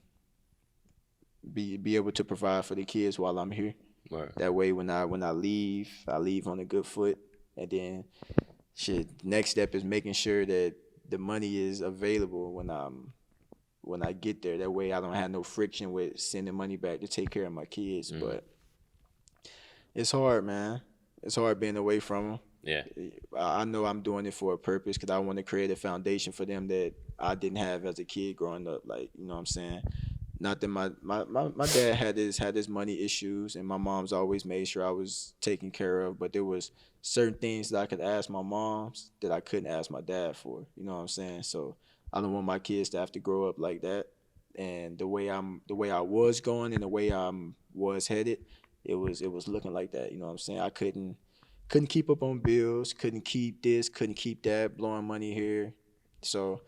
[SPEAKER 5] be able to provide for the kids while I'm here.
[SPEAKER 1] Right.
[SPEAKER 5] That way when I leave, I leave on a good foot. And then next step is making sure that the money is available when I get there. That way I don't have no friction with sending money back to take care of my kids. But it's hard, man. It's hard being away from them.
[SPEAKER 1] Yeah.
[SPEAKER 5] I know I'm doing it for a purpose because I want to create a foundation for them that I didn't have as a kid growing up. Like, you know what I'm saying? Not that my dad had his money issues, and my mom's always made sure I was taken care of. But there was certain things that I could ask my moms that I couldn't ask my dad for. You know what I'm saying? So I don't want my kids to have to grow up like that. And the way I was going and the way I was headed, it was looking like that. You know what I'm saying? I couldn't keep up on bills, couldn't keep this, couldn't keep that, blowing money here. So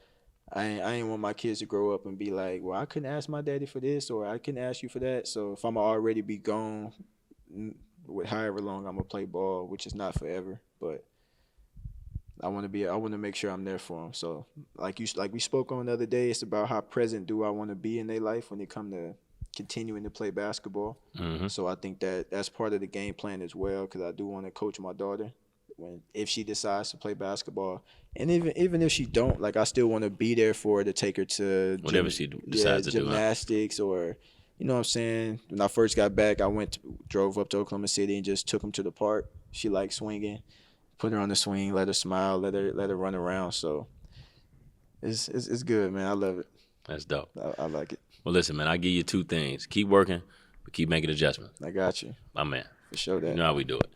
[SPEAKER 5] I ain't want my kids to grow up and be like, well, I couldn't ask my daddy for this, or I couldn't ask you for that. So if I'm already be gone with however long I'm gonna play ball, which is not forever, but I want to make sure I'm there for them. So like we spoke on the other day, it's about how present do I want to be in their life when it come to continuing to play basketball.
[SPEAKER 1] Mm-hmm.
[SPEAKER 5] So I think that that's part of the game plan as well, because I do want to coach my daughter if she decides to play basketball, and even if she don't, like I still want to be there for her to take her to
[SPEAKER 1] Whatever she decides to do,
[SPEAKER 5] gymnastics or. You know what I'm saying? When I first got back, I drove up to Oklahoma City and just took him to the park. She liked swinging. Put her on the swing, let her smile, let her run around. So it's good, man. I love it.
[SPEAKER 1] That's dope.
[SPEAKER 5] I like it.
[SPEAKER 1] Well, listen, man, I give you 2 things. Keep working, but keep making adjustments.
[SPEAKER 5] I got you.
[SPEAKER 1] My man.
[SPEAKER 5] For sure that.
[SPEAKER 1] You know how we do it.